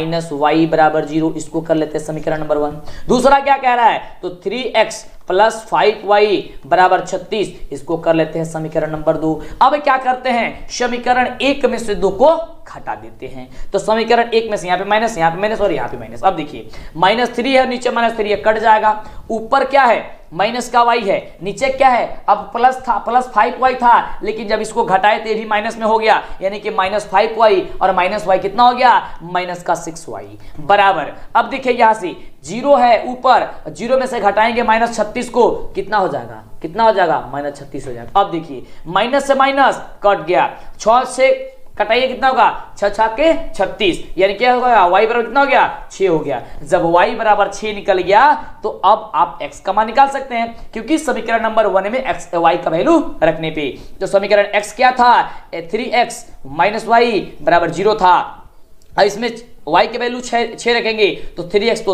= 0, इसको कर लेते हैं समीकरण नंबर 1। दूसरा क्या कह रहा है, तो 3x प्लस 5y बराबर 36। इसको कर लेते हैं समीकरण नंबर 2। अब क्या करते हैं, समीकरण 1 में से 2 को घटा देते हैं। तो समीकरण 1 में से यहाँ पे माइनस, यहाँ पे माइनस और यहाँ पे माइनस। अब देखिए -3 है, नीचे -3 है, कट जाएगा। ऊपर क्या है, माइनस का y है, नीचे क्या है, अब प्लस था, प्लस 5y था, लेकिन जब इसको घटाए तो ये भी माइनस में हो गया, यानी कि -5y और -y कितना हो गया, -6y बराबर। अब देखिए यहाँ से 0 है ऊपर, 0 में से घटाएंगे -36 को, कितना हो जाएगा, कितना हो जाएगा, -36 हो जाएगा। अब देखिए माइनस से माइनस कट गया, 6 से कटाइए कितना होगा, 6 के 36, यानी क्या होगा, y बराबर कितना हो गया, 6 हो गया। जब y बराबर 6 निकल गया तो अब आप x का मान निकाल सकते हैं, क्योंकि समीकरण नंबर 1 में x y का वैल्यू रखने पे। तो समीकरण x क्या था, 3x - y बराबर 0 था। अब इसमें y के वैल्यू 6 रखेंगे तो 3x -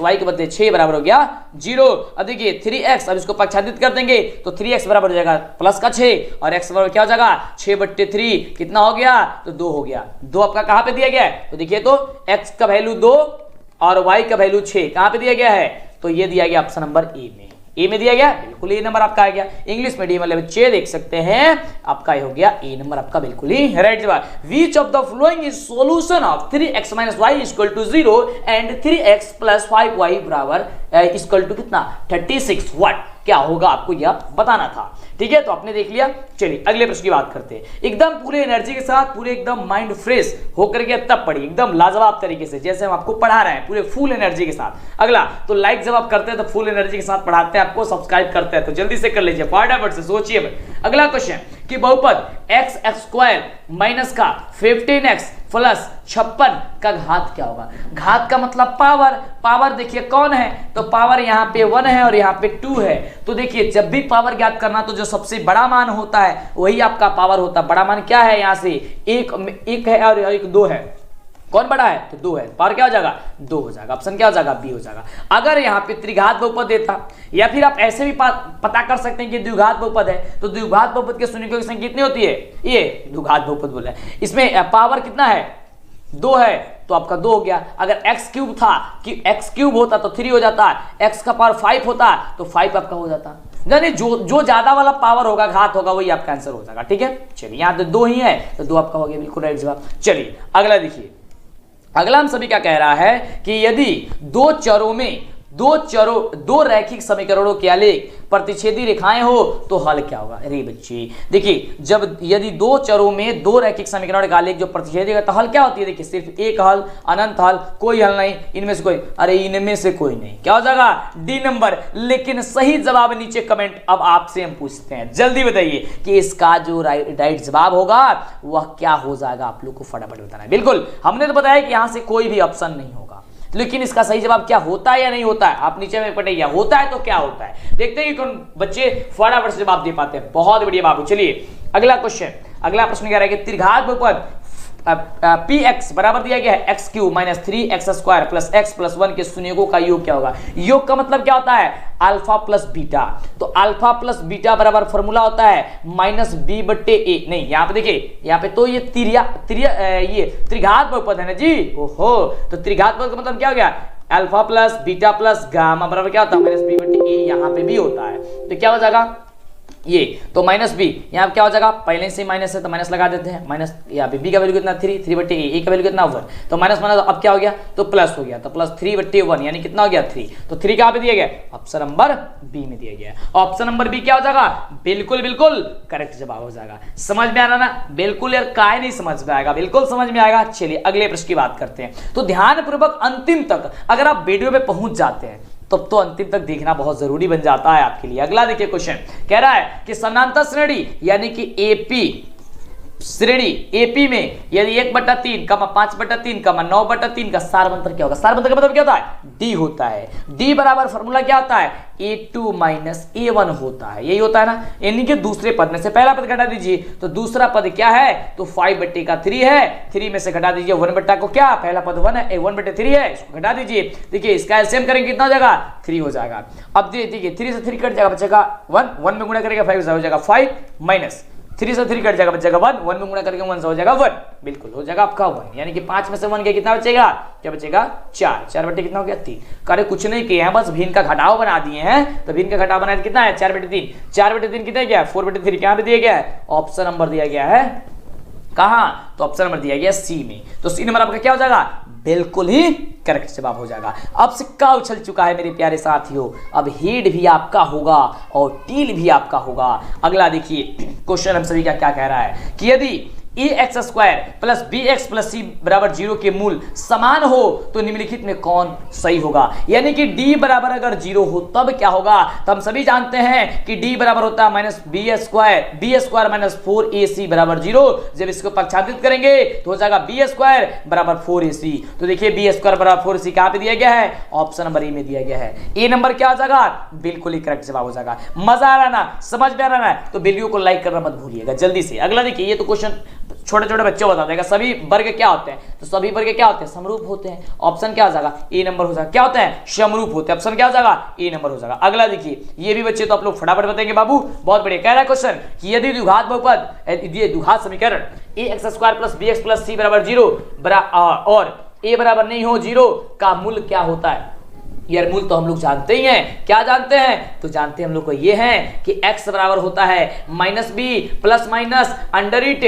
y के बदले 6 बराबर हो गया 0। अब देखिए 3x, अब इसको पक्षांतरित कर देंगे तो 3x बराबर हो जाएगा प्लस का 6 और x बराबर क्या हो जाएगा, 6/3 कितना हो गया, तो 2 हो गया। 2 आपका कहां पे दिया गया है, तो देखिए तो x का वैल्यू 2 और y का वैल्यू 6 कहां पे दिया गया है, तो ये दिया गया ऑप्शन नंबर ए में दिया गया, बिल्कुल ए नंबर आपका आ गया। इंग्लिश मीडियम वाले बच्चे देख सकते हैं, आपका ये हो गया ए नंबर आपका बिल्कुल ही राइट जवाब। Which of the following is solution of 3x - y = 0 and 3x + 5y बराबर = कितना, 36 व्हाट, क्या होगा आपको यह बताना था। ठीक है, तो आपने देख लिया। चलिए अगले प्रश्न की बात करते हैं। एकदम पूरे एनर्जी के साथ, पूरे एकदम माइंड फ्रेश होकर के तब पढ़िए, एकदम लाजवाब तरीके से, जैसे हम आपको पढ़ा रहे हैं पूरे फुल एनर्जी के साथ। अगला तो लाइक जब आप करते हैं तो फुल एनर्जी के साथ पढ़ाते हैं आपको, सब्सक्राइब करते हैं तो जल्दी से कर लीजिए, फटाफट से सोचिए। अगला क्वेश्चन कि बहुपद x² माइनस का 15x प्लस 56 का घात क्या होगा। घात का मतलब पावर, पावर देखिए कौन है, तो पावर यहाँ पे 1 है और यहाँ पे 2 है। तो देखिए जब भी पावर ज्ञात करना तो जो सबसे बड़ा मान होता है वही आपका पावर होता है। बड़ा मान क्या है, यहाँ से एक है और एक 2 है, कौन बड़ा है, तो 2 है, पावर क्या हो जाएगा, 2 हो जाएगा। ऑप्शन क्या हो जाएगा, बी हो जाएगा। अगर यहाँ पे त्रिघात बहुपद देता, या फिर आप ऐसे भी पता कर सकते हैं कि द्विघात बहुपद है, तो द्विघात बहुपद के शून्य की संख्या कितनी होती है, ये द्विघात बहुपद बोला है। इसमें पावर कितना है, 2 है, तो आपका 2 हो गया। अगर x³ था कि x³ होता तो 3 हो जाता, x का पावर 5 होता तो 5 आपका हो जाता। यानी जो ज्यादा वाला पावर होगा, घात होगा, वही आपका आंसर हो जाएगा। ठीक है, चलिए यहाँ तो 2 ही है तो 2 आपका हो गया, बिल्कुल राइट जवाब। चलिए अगला देखिए, अगला हम सभी क्या कह रहा है कि यदि दो रैखिक समीकरणों के आलेख प्रतिच्छेदी रेखाएं हो तो हल क्या होगा। अरे बच्चे देखिए, जब यदि 2 चरों में 2 रैखिक समीकरण का आलेख जो प्रतिच्छेदी है तो हल क्या होती है, देखिए सिर्फ एक हल, अनंत हल, कोई हल नहीं, इनमें से कोई, अरे इनमें से कोई नहीं, क्या हो जाएगा, डी नंबर। लेकिन सही जवाब नीचे कमेंट अब आपसे हम पूछते हैं, जल्दी बताइए कि इसका जो राइट जवाब होगा वह क्या हो जाएगा, आप लोग को फटाफट बताना है। बिल्कुल हमने तो बताया कि यहां से कोई भी ऑप्शन नहीं होगा, लेकिन इसका सही जवाब क्या होता है या नहीं होता है, आप नीचे में पढ़िए, होता है तो क्या होता है, देखते हैं कि कौन बच्चे फटाफट से जवाब दे पाते हैं। बहुत बढ़िया बाबू। चलिए अगला क्वेश्चन, अगला प्रश्न क्या रहेगा, त्रिघात बहुपद px बराबर दिया गया है x³ - 3x² + x + 1 के शून्यकों का योग क्या होगा। योग का मतलब क्या होता है, अल्फा प्लस बीटा। तो अल्फा प्लस बीटा बराबर फॉर्मूला होता है -b/a। नहीं, यहाँ पे देखिए, यहाँ पे तो ये ये त्रिघात बहुपद है ना जी, ओहो, तो त्रिघात बहुपद का मतलब क्या हो गया, alpha plus beta plus gamma बराबर क्या होता है, -b/a। यहाँ पे भी होता है तो क्या हो जाएगा, ये तो -b, यहाँ क्या हो जाएगा, पहले से माइनस है तो माइनस लगा देते हैं, माइनस यहाँ पे b का वैल्यू कितना 3/a का वैल्यू कितना 1, तो माइनस अब क्या हो गया, तो प्लस हो गया, तो प्लस 3/1 यानी कितना हो गया 3, तो 3 कहाँ पे दिया गया, ऑप्शन नंबर बी में दिया गया। ऑप्शन नंबर बी क्या हो जाएगा, बिल्कुल बिल्कुल करेक्ट जवाब हो जाएगा। समझ में आ रहा ना, बिल्कुल यार काहे नहीं समझ में आएगा, बिल्कुल समझ में आएगा। चलिए अगले प्रश्न की बात करते हैं। तो ध्यानपूर्वक अंतिम तक अगर आप वीडियो में पहुंच जाते हैं तब तो अंतिम तक देखना बहुत जरूरी बन जाता है आपके लिए। अगला देखिए क्वेश्चन कह रहा है कि समानांतर श्रेणी यानी कि एपी श्रेणी एपी में यदि 1/3, 5/3, 9/3 का सारवंतर क्या होगा। सारवंतर का मतलब क्या होता है, डी होता है। डी बराबर फॉर्मूला क्या होता है, a2 - a1 होता है, यही होता है ना। यानी कि दूसरे पद में से पहला पद घटा दीजिए तो दूसरा पद क्या है, तो 5/3 है, 3 में से घटा दीजिए 1/, को क्या, पहला पद 1 है, 1/3 है, इसको घटा दीजिए। देखिए इसका एलसीएम करेंगे कितना हो जाएगा, 3 हो जाएगा। अब देखिए 3 से 3 कट जाएगा, बचेगा 1 में गुणा करेगा 5 हो जाएगा 5 - 3 से 3 कट जाएगा, बचेगा 1, 1 में गुणा करके 1 से हो जाएगा 1, बिल्कुल हो जाएगा आपका 1, यानी कि 5 में से 1 गया, कितना बचेगा, क्या बचेगा 4, 4 बटे कितना हो गया 3। करे कुछ नहीं किए हैं, बस भिन्न का घटाव बना दिए हैं, तो भिन्न का घटाव बनाया कितना है 4 बटे 3, 4 बटे 3 कितना गया 4 बटे 3, क्या पे दिया गया है, ऑप्शन नंबर दिया गया है कहाँ, तो ऑप्शन नंबर दिया गया सी में, तो सी नंबर आपका क्या हो जाएगा, बिल्कुल ही करेक्ट जवाब हो जाएगा। अब सिक्का उछल चुका है मेरे प्यारे साथियों, अब हेड भी आपका होगा और टील भी आपका होगा। अगला देखिए क्वेश्चन हम सभी का क्या कह रहा है कि यदि ax square plus bx plus c बराबर 0 के मूल समान हो तो निम्नलिखित में कौन सही होगा, यानी कि d बराबर अगर 0 हो तब क्या होगा, तो हम सभी जानते हैं कि d बराबर होता है minus B square minus 4ac बराबर 0, जब इसको पक्षांतरित करेंगे तो हो जाएगा बी स्क्वायर बराबर 4ac। तो देखिए बी स्क्वायर बराबर 4ac कहां पे दिया गया है, ऑप्शन नंबर ए में दिया गया है। ए नंबर क्या हो जाएगा, बिल्कुल ही करेक्ट जवाब हो जाएगा। मजा आ रहा ना, समझ में आ रहा है, तो वीडियो को लाइक करना मत भूलिएगा जल्दी से। अगला देखिए, ये तो क्वेश्चन छोटे छोटे बच्चों बता देगा सभी वर्ग क्या होते हैं, तो सभी वर्ग क्या होते हैं, समरूप होते हैं, ऑप्शन क्या हो जाएगा ए नंबर हो जाएगा। क्या होते हैं, समरूप होते हैं, ऑप्शन क्या हो जाएगा ए नंबर हो जाएगा। अगला देखिए, ये भी बच्चे तो आप लोग फटाफट बताएंगे बाबू, बहुत बढ़िया। कह रहा है क्वेश्चन कि यदि द्विघात बहुपद, यदि द्विघात समीकरण ax square plus bx plus c बराबर 0 और a बराबर नहीं हो 0 का मूल क्या होता है। यार मूल तो हम लोग जानते ही हैं, क्या जानते हैं, तो जानते हैं हम लोग को ये है कि x बराबर होता है minus b plus minus under it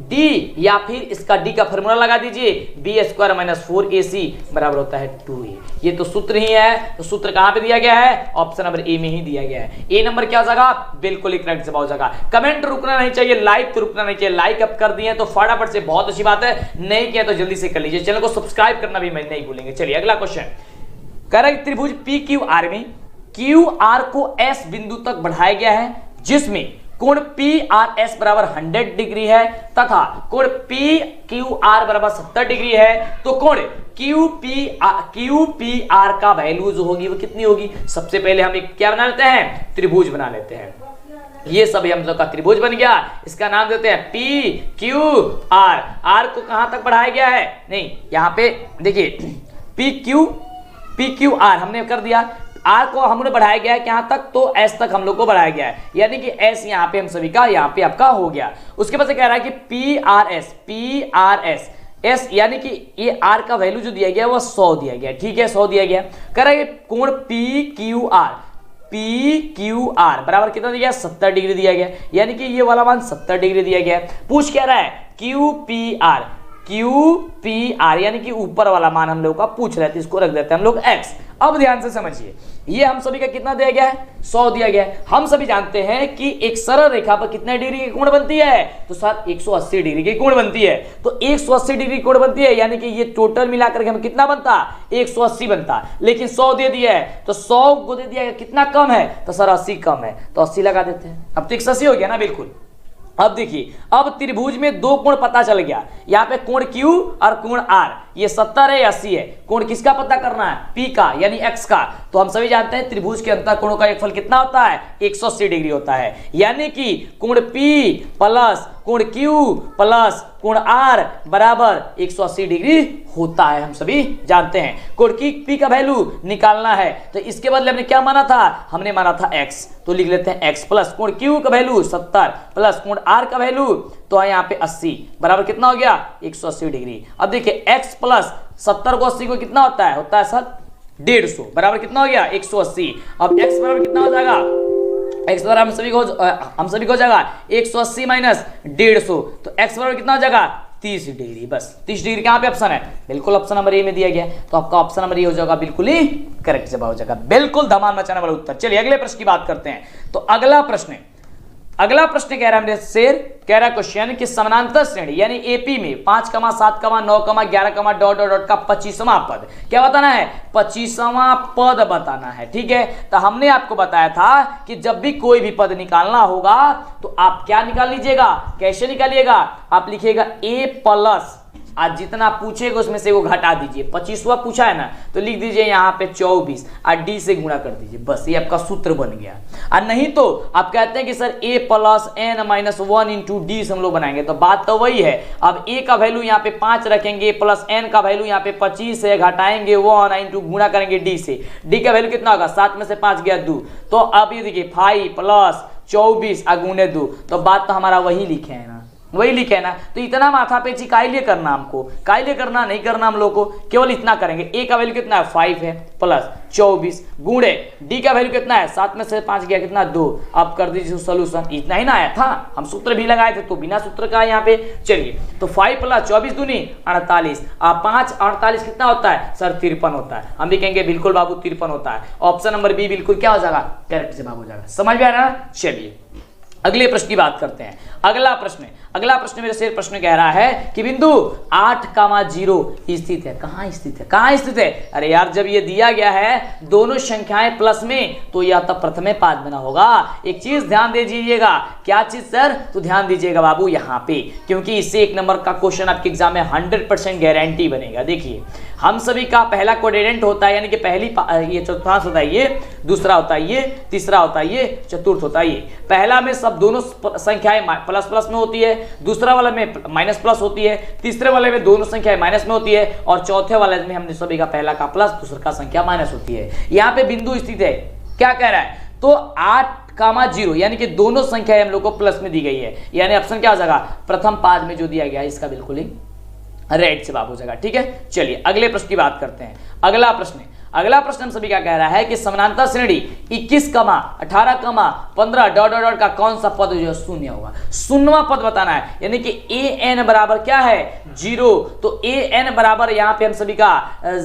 d, या फिर इसका d का फॉर्मूला लगा दीजिए बी स्क्वायर माइनस 4ac बराबर होता है 2a। ये तो सूत्र ही है, तो सूत्र कहां पे दिया गया है, ऑप्शन नंबर ए में ही दिया गया है। ए नंबर क्या हो जाएगा, बिल्कुल ही करेक्ट जवाब हो जाएगा। कमेंट रुकना नहीं चाहिए, लाइक तो रुकना नहीं चाहिए, लाइक अब कर दिए तो फटाफट से, बहुत अच्छी बात है, नहीं किया तो जल्दी से कर लीजिए, चैनल को सब्सक्राइब करना भी मैं नहीं भूलेंगे। चलिए अगला क्वेश्चन कह रहा है त्रिभुज पी क्यू आर में क्यू आर को एस बिंदु तक बढ़ाया गया है, जिसमें कोण पी आर एस बराबर 100 डिग्री है तथा कोण पी क्यू आर बराबर 70 डिग्री है, तो कोण क्यू पी आर का वैल्यू जो होगी वो कितनी होगी। सबसे पहले हम एक क्या बना लेते हैं, त्रिभुज बना लेते हैं। ये सब हम लोग का त्रिभुज बन गया, इसका नाम देते हैं पी क्यू आर। आर को कहां तक बढ़ाया गया है, नहीं यहां पे देखिए पी क्यू आर हमने कर दिया, आर को हमने बढ़ाया गया है यहाँ तक, तो एस तक हम लोग को बढ़ाया गया है, यानी कि एस यहाँ पे हम सभी का यहाँ पे आपका हो गया। उसके बाद से कह रहा है कि पी आर एस एस, यानी कि ये आर का वैल्यू जो दिया गया है वो 100 दिया गया, ठीक है 100 दिया गया। कह रहा है कोण पी क्यू आर बराबर कितना दिया गया, 70 डिग्री दिया गया, यानी कि ये वाला मान 70 डिग्री दिया गया। पूछ क्या रहा है, क्यू पी आर यानी कि ऊपर वाला मान हम लोग का पूछ रहे थे, इसको रख देते हैं हम लोग x। अब ध्यान से समझिए, ये हम सभी का कितना दिया गया है, 100 दिया गया है। हम सभी जानते हैं कि एक सरल रेखा पर कितने डिग्री की कोण बनती है, तो सर 180 डिग्री की कोण बनती है, तो 180 डिग्री कोण बनती है, यानी कि ये टोटल मिलाकर के हमें कितना बनता, 180 बनता, लेकिन 100 दे दिया है, तो 100 को दे दिया है, कितना कम है, तो सर 80 कम है, तो 80 लगा देते हैं। अब तो 180 हो गया ना, बिल्कुल। अब देखिए, अब त्रिभुज में दो कोण पता चल गया, यहाँ पे कोण Q और कोण R, ये 70 है 80 है। कोण किसका पता करना है, P का यानी X का, तो हम सभी जानते हैं त्रिभुज के अंतर कोणों का योगफल कितना होता है, 180 डिग्री होता है, यानी कि कोण P प्लस कोण Q प्लस कोण R बराबर 180 डिग्री होता है, हम सभी जानते हैं। कोण P का वैल्यू निकालना है, तो इसके बदले हमने क्या माना था, हमने माना था x, तो लिख लेते हैं x प्लस कोण Q का वैल्यू 70 प्लस कोण R का वैल्यू तो है यहाँ पे 80 बराबर कितना हो गया, 180 डिग्री। अब देखिए x प्लस 70 को 80 को कितना होता है सर 150 बराबर कितना हो गया 180। अब x बराबर कितना हो जाएगा, x बराबर हम सभी को हो जाएगा 180 माइनस 150, तो x बराबर कितना हो जाएगा 30 डिग्री। बस 30 डिग्री कहां पे ऑप्शन है, बिल्कुल ऑप्शन नंबर ए में दिया गया, तो आपका ऑप्शन नंबर ए हो जाएगा, बिल्कुल ही करेक्ट जवाब हो जाएगा, बिल्कुल धमाल मचाने वाला उत्तर। चलिए अगले प्रश्न की बात करते हैं। तो अगला प्रश्न कह रहा है मेरे शेर, कह रहा है क्वेश्चन कि समानांतर श्रेणी यानी एपी में 5, 7, 9, 11 डॉट डॉट डॉट का 25वां पद क्या बताना है, 25वां पद बताना है, ठीक है। तो हमने आपको बताया था कि जब भी कोई भी पद निकालना होगा तो आप क्या निकाल लीजिएगा, कैसे निकालिएगा, आप लिखिएगा a प्लस, आज जितना पूछेगा उसमें से वो घटा दीजिए, 25वां पूछा है ना, तो लिख दीजिए यहाँ पे 24 और डी से गुणा कर दीजिए, बस ये आपका सूत्र बन गया। और नहीं तो आप कहते हैं कि sir a plus n minus 1 into D से हम लोग बनाएंगे, तो बात तो वही है। अब a का वैल्यू यहाँ पे 5 रखेंगे प्लस n का वैल्यू यहाँ पे 25 है, घटाएंगे 1 इंटू गुणा करेंगे d से, d का वैल्यू कितना होगा, 7 में से 5 गया 2, तो अब ये देखिए 5 प्लस 24 गुणे 2, तो बात तो हमारा वही लिखे है ना, वही लिखे है ना। तो इतना माथापेची काहे लिए करना हमको, काहे लिए करना, नहीं करना हम लोग को, केवल इतना करेंगे। ए का वैल्यू कितना है 5 है प्लस 24 गुणे डी का वैल्यू कितना है 7 में से 5 गया कितना 2। अब कर दीजिए सोल्यूशन, इतना ही ना आया था, हम सूत्र भी लगाए थे तो बिना सूत्र का यहाँ पे। चलिए तो 5 प्लस 24 दूनी 48, 5 48 कितना होता है सर 53 होता है। हम भी कहेंगे बिल्कुल बाबू 53 होता है। ऑप्शन नंबर बी बिल्कुल क्या हो जाएगा, करेक्ट जवाब हो जाएगा। समझ में आ रहा है। चलिए अगले प्रश्न की बात करते हैं। अगला प्रश्न मेरे से प्रश्न कह रहा है कि बिंदु 8,0 स्थित है। कहां स्थित है, कहां स्थित है? अरे यार जब ये दिया गया है दोनों संख्याएं प्लस में, तो यह तो प्रथम पाद में ना होगा। एक चीज ध्यान दे दीजिएगा, क्या चीज सर, तो ध्यान दीजिएगा बाबू यहाँ पे, क्योंकि इससे 1 नंबर का क्वेश्चन आपके एग्जाम में 100% गारंटी बनेगा। देखिए हम सभी का पहला कोऑर्डिनेट होता है, यानी कि पहली ये चतुर्थांश होता है, ये दूसरा होता है, ये तीसरा होता है, ये चतुर्थ होता है। ये पहला में सब दोनों संख्याएं प्लस प्लस में होती है, दूसरा वाले में माइनस प्लस होती है, तीसरे वाले में दोनों संख्याएं माइनस में होती है, और चौथे वाले में हमने सभी का पहला का प्लस दूसरा का संख्या माइनस होती है। यहाँ पे बिंदु स्थित है, क्या कह रहा है, तो 8,0 यानी कि दोनों संख्याएं हम लोग को प्लस में दी गई है, यानी ऑप्शन क्या हो जाएगा, प्रथम पाद में जो दिया गया है इसका बिल्कुल ही राइट जवाब हो जाएगा। ठीक है, चलिए अगले प्रश्न की बात करते हैं। अगला प्रश्न हम सभी क्या कह रहा है कि समानांतर श्रेणी 21, 18, 15 डॉट डॉट डॉट का कौन सा पद जो शून्य होगा, शून्यवां पद बताना है। यानी कि ए एन बराबर क्या है 0, तो ए एन बराबर यहाँ पे हम सभी का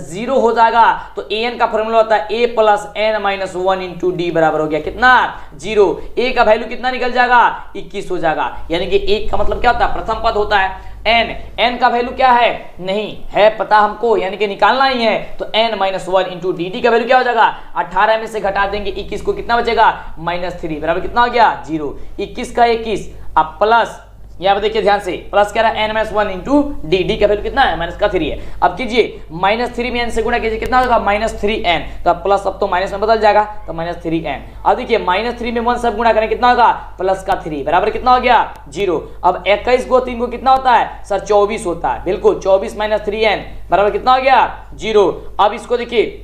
0 हो जाएगा। तो ए एन का फॉर्मूला होता है A plus N minus 1 into D बराबर हो गया कितना 0। ए का वैल्यू कितना निकल जाएगा 21 हो जाएगा, यानी कि एक का मतलब क्या होता है प्रथम पद होता है। एन का वैल्यू क्या है, नहीं है पता हमको, यानी कि निकालना ही है। तो n माइनस 1 इंटू डी का वैल्यू क्या हो जाएगा 18 में से घटा देंगे 21 को, कितना बचेगा -3 बराबर कितना हो गया 0। 21 का 21 अब प्लस, यहाँ पे देखिए ध्यान से, प्लस कह रहा है n-1 इंटू डी का वैल्यू कितना है माइनस का 3 है। अब कीजिए -3 में n से गुणा कीजिए कितना होगा -3n, तो अब प्लस अब तो माइनस में बदल जाएगा, तो -3n। अब देखिए -3 में 1 सब गुणा करें कितना होगा प्लस का 3 बराबर कितना हो गया 0। अब 21 को 3 को कितना होता है सर 24 होता है, बिल्कुल 24 - 3n बराबर कितना हो गया 0। अब इसको देखिए,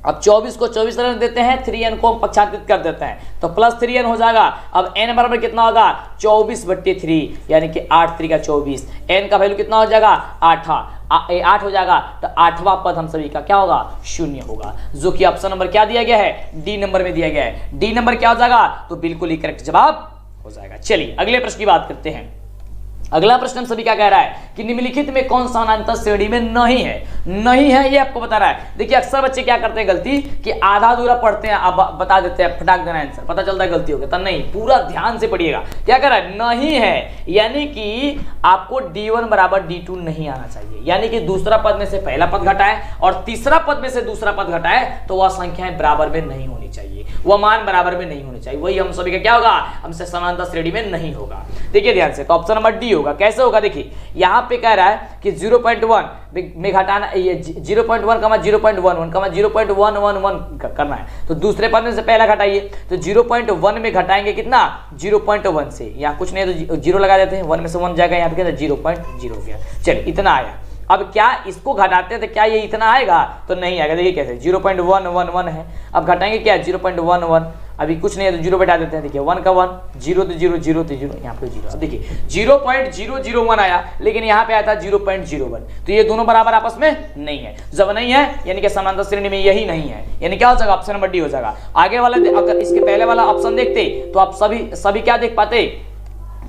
अब 24 को 24 रन देते हैं, 3n को हम पक्षांतरित कर देते हैं, तो प्लस 3n हो जाएगा। अब n बराबर कितना होगा 24/3, यानी कि 8 3 का 24, n का वैल्यू कितना हो जाएगा 8 हो जाएगा। तो 8वां पद हम सभी का क्या होगा शून्य होगा, जो कि ऑप्शन नंबर क्या दिया गया है डी नंबर में दिया गया है। डी नंबर क्या हो जाएगा, तो बिल्कुल ही करेक्ट जवाब हो जाएगा। चलिए अगले प्रश्न की बात करते हैं। अगला प्रश्न हम सभी क्या कह रहा है कि निम्नलिखित में कौन सा समानांतर श्रेणी में नहीं है, ये आपको बता रहा है। देखिए अक्सर बच्चे क्या करते हैं गलती कि आधा अधूरा पढ़ते हैं, अब बता देते हैं फटाक देना आंसर, पता चलता है गलती हो गया। तो नहीं, पूरा ध्यान से पढ़िएगा। क्या कह रहा है नहीं है, यानी कि आपको D1 बराबर D2 नहीं आना चाहिए, यानी कि दूसरा पद में से पहला पद घटाए और तीसरा पद में से दूसरा पद घटाए तो वह संख्याएं बराबर में नहीं होनी चाहिए, वह मान बराबर में नहीं होने चाहिए। वही हम सभी का क्या होगा, हमसे समानांतर श्रेणी में नहीं होगा। देखिए ध्यान से, तो ऑप्शन नंबर डी होगा। कैसे होगा, देखिए यहाँ पे कह रहा है कि 0.1 में घटाना, ये 0.1 0.11 0.111 करना है, तो दूसरे पद में से पहला घटाइए, तो 0.1 में घटाएंगे कितना 0.1 से, यहाँ कुछ नहीं है तो 0 लगा देते हैं, 1 में से 1 जाएगा, यहाँ पे 0.0 हो गया। चलिए इतना आया। अब क्या इसको घटाते हैं तो क्या ये इतना आएगा, तो नहीं आएगा। देखिए कैसे 0.111 है, अब घटाएंगे क्या 0.11, अभी कुछ नहीं है तो 0 बैठा देते हैं। देखिए 1 का 1, 0 तो 0, 0 तो 0, यहाँ पे 0। अब देखिए 0.001 आया, लेकिन यहाँ पे आया था 0.01, तो ये दोनों बराबर आपस में नहीं है। जब नहीं है यानी कि समानांतर श्रेणी में यही नहीं है, यानी क्या हो जाएगा ऑप्शन नंबर डी हो जाएगा। आगे वाला अगर इसके पहले वाला ऑप्शन देखते तो आप सभी क्या देख पाते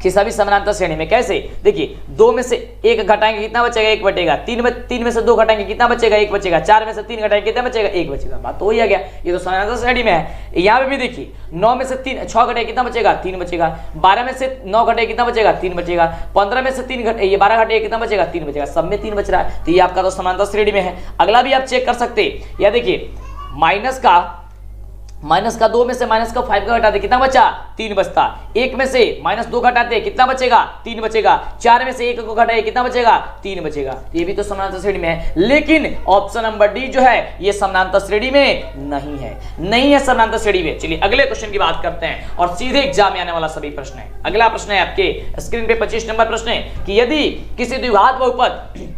कि सभी समानांतर श्रेणी में। कैसे, देखिए 2 में से 1 घटाएंगे कितना बचेगा 1 बटेगा, 3 में से 2 घटाएंगे कितना बचेगा 1 बचेगा, 4 में से 3 घटाएंगे कितना बचेगा 1 बचेगा। बात तो वही आ गया, ये तो समानांतर श्रेणी में है। यहाँ पे भी देखिए 9 में से 6 घटाएंगे कितना बचेगा 3 बचेगा, 12 में से 9 घटाएंगे कितना बचेगा 3 बचेगा, 15 में से 3 घटे ये 12 घटाएंगे कितना बचेगा 3 बचेगा, सब में 3 बच रहा है, तो ये आपका तो समानांतर श्रेणी में है। अगला भी आप चेक कर सकते, या देखिए माइनस का 2 में से माइनस का 5 का घटाते कितना बचा 3 बचता, 1 में से -2 घटाते कितना बचेगा 3 बचेगा, 4 में से 1 को घटाए कितना बचेगा 3 बचेगा। ये भी तो समानांतर श्रेणी में है, लेकिन ऑप्शन नंबर डी जो है ये समानांतर श्रेणी में नहीं है समानांतर श्रेणी में। चलिए अगले क्वेश्चन की बात करते हैं और सीधे एग्जाम में आने वाला सभी प्रश्न है। अगला प्रश्न है आपके स्क्रीन पे 25 नंबर प्रश्न है कि यदि किसी द्विघात बहुपद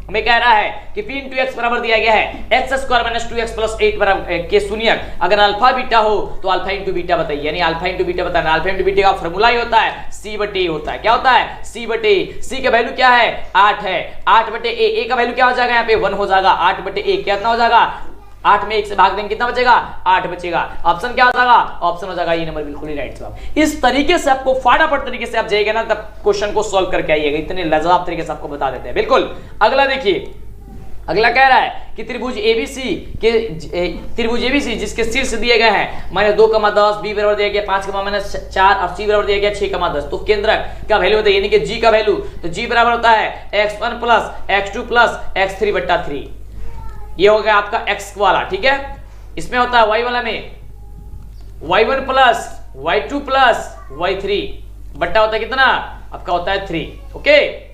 में कह रहा है कि p × x बराबर दिया गया है x² - 2x + 8 बराबर के शून्यक, अगर अल्फा बीटा हो तो अल्फा इंटू बीटा बताइए, यानी अल्फा इंटू बीटा बताना। अल्फा इंटू बीटी का फॉर्मूला ही होता है सी बटे ए होता है। क्या होता है? सी बटे ए। सी का वैल्यू क्या है? 8 है। 8 बटे ए, ए का वैल्यू क्या हो जाएगा? यहाँ पे 1 हो जाएगा। 8 बटे ए कितना हो जाएगा? 8 में 1 से भाग देंगे कितना बचेगा? 8 बचेगा। ऑप्शन क्या हो जाएगा? ऑप्शन हो जाएगा ये नंबर, बिल्कुल ही राइट जवाब। इस तरीके से आपको फटाफट तरीके से आप जाइएगा ना तब क्वेश्चन को सॉल्व करके आइएगा, इतने लाजवाब तरीके से आपको बता देते हैं। बिल्कुल। अगला देखिए, अगला कह रहा है कि त्रिभुज एबीसी जिसके शीर्ष दिए गए हैं -2, 10, बी बराबर दिया गया 5, -4 और सी बराबर दिया गया 6, 10। तो केंद्रक का वैल्यू होता है यानी कि जी का वैल्यू, तो जी बराबर होता है x1 plus x2 plus x3 बट्टा 3। ये हो गया आपका x वाला, ठीक है। इसमें होता है y वाला में y1 plus y2 plus y3 बट्टा होता है कितना? आपका होता है 3। ओके,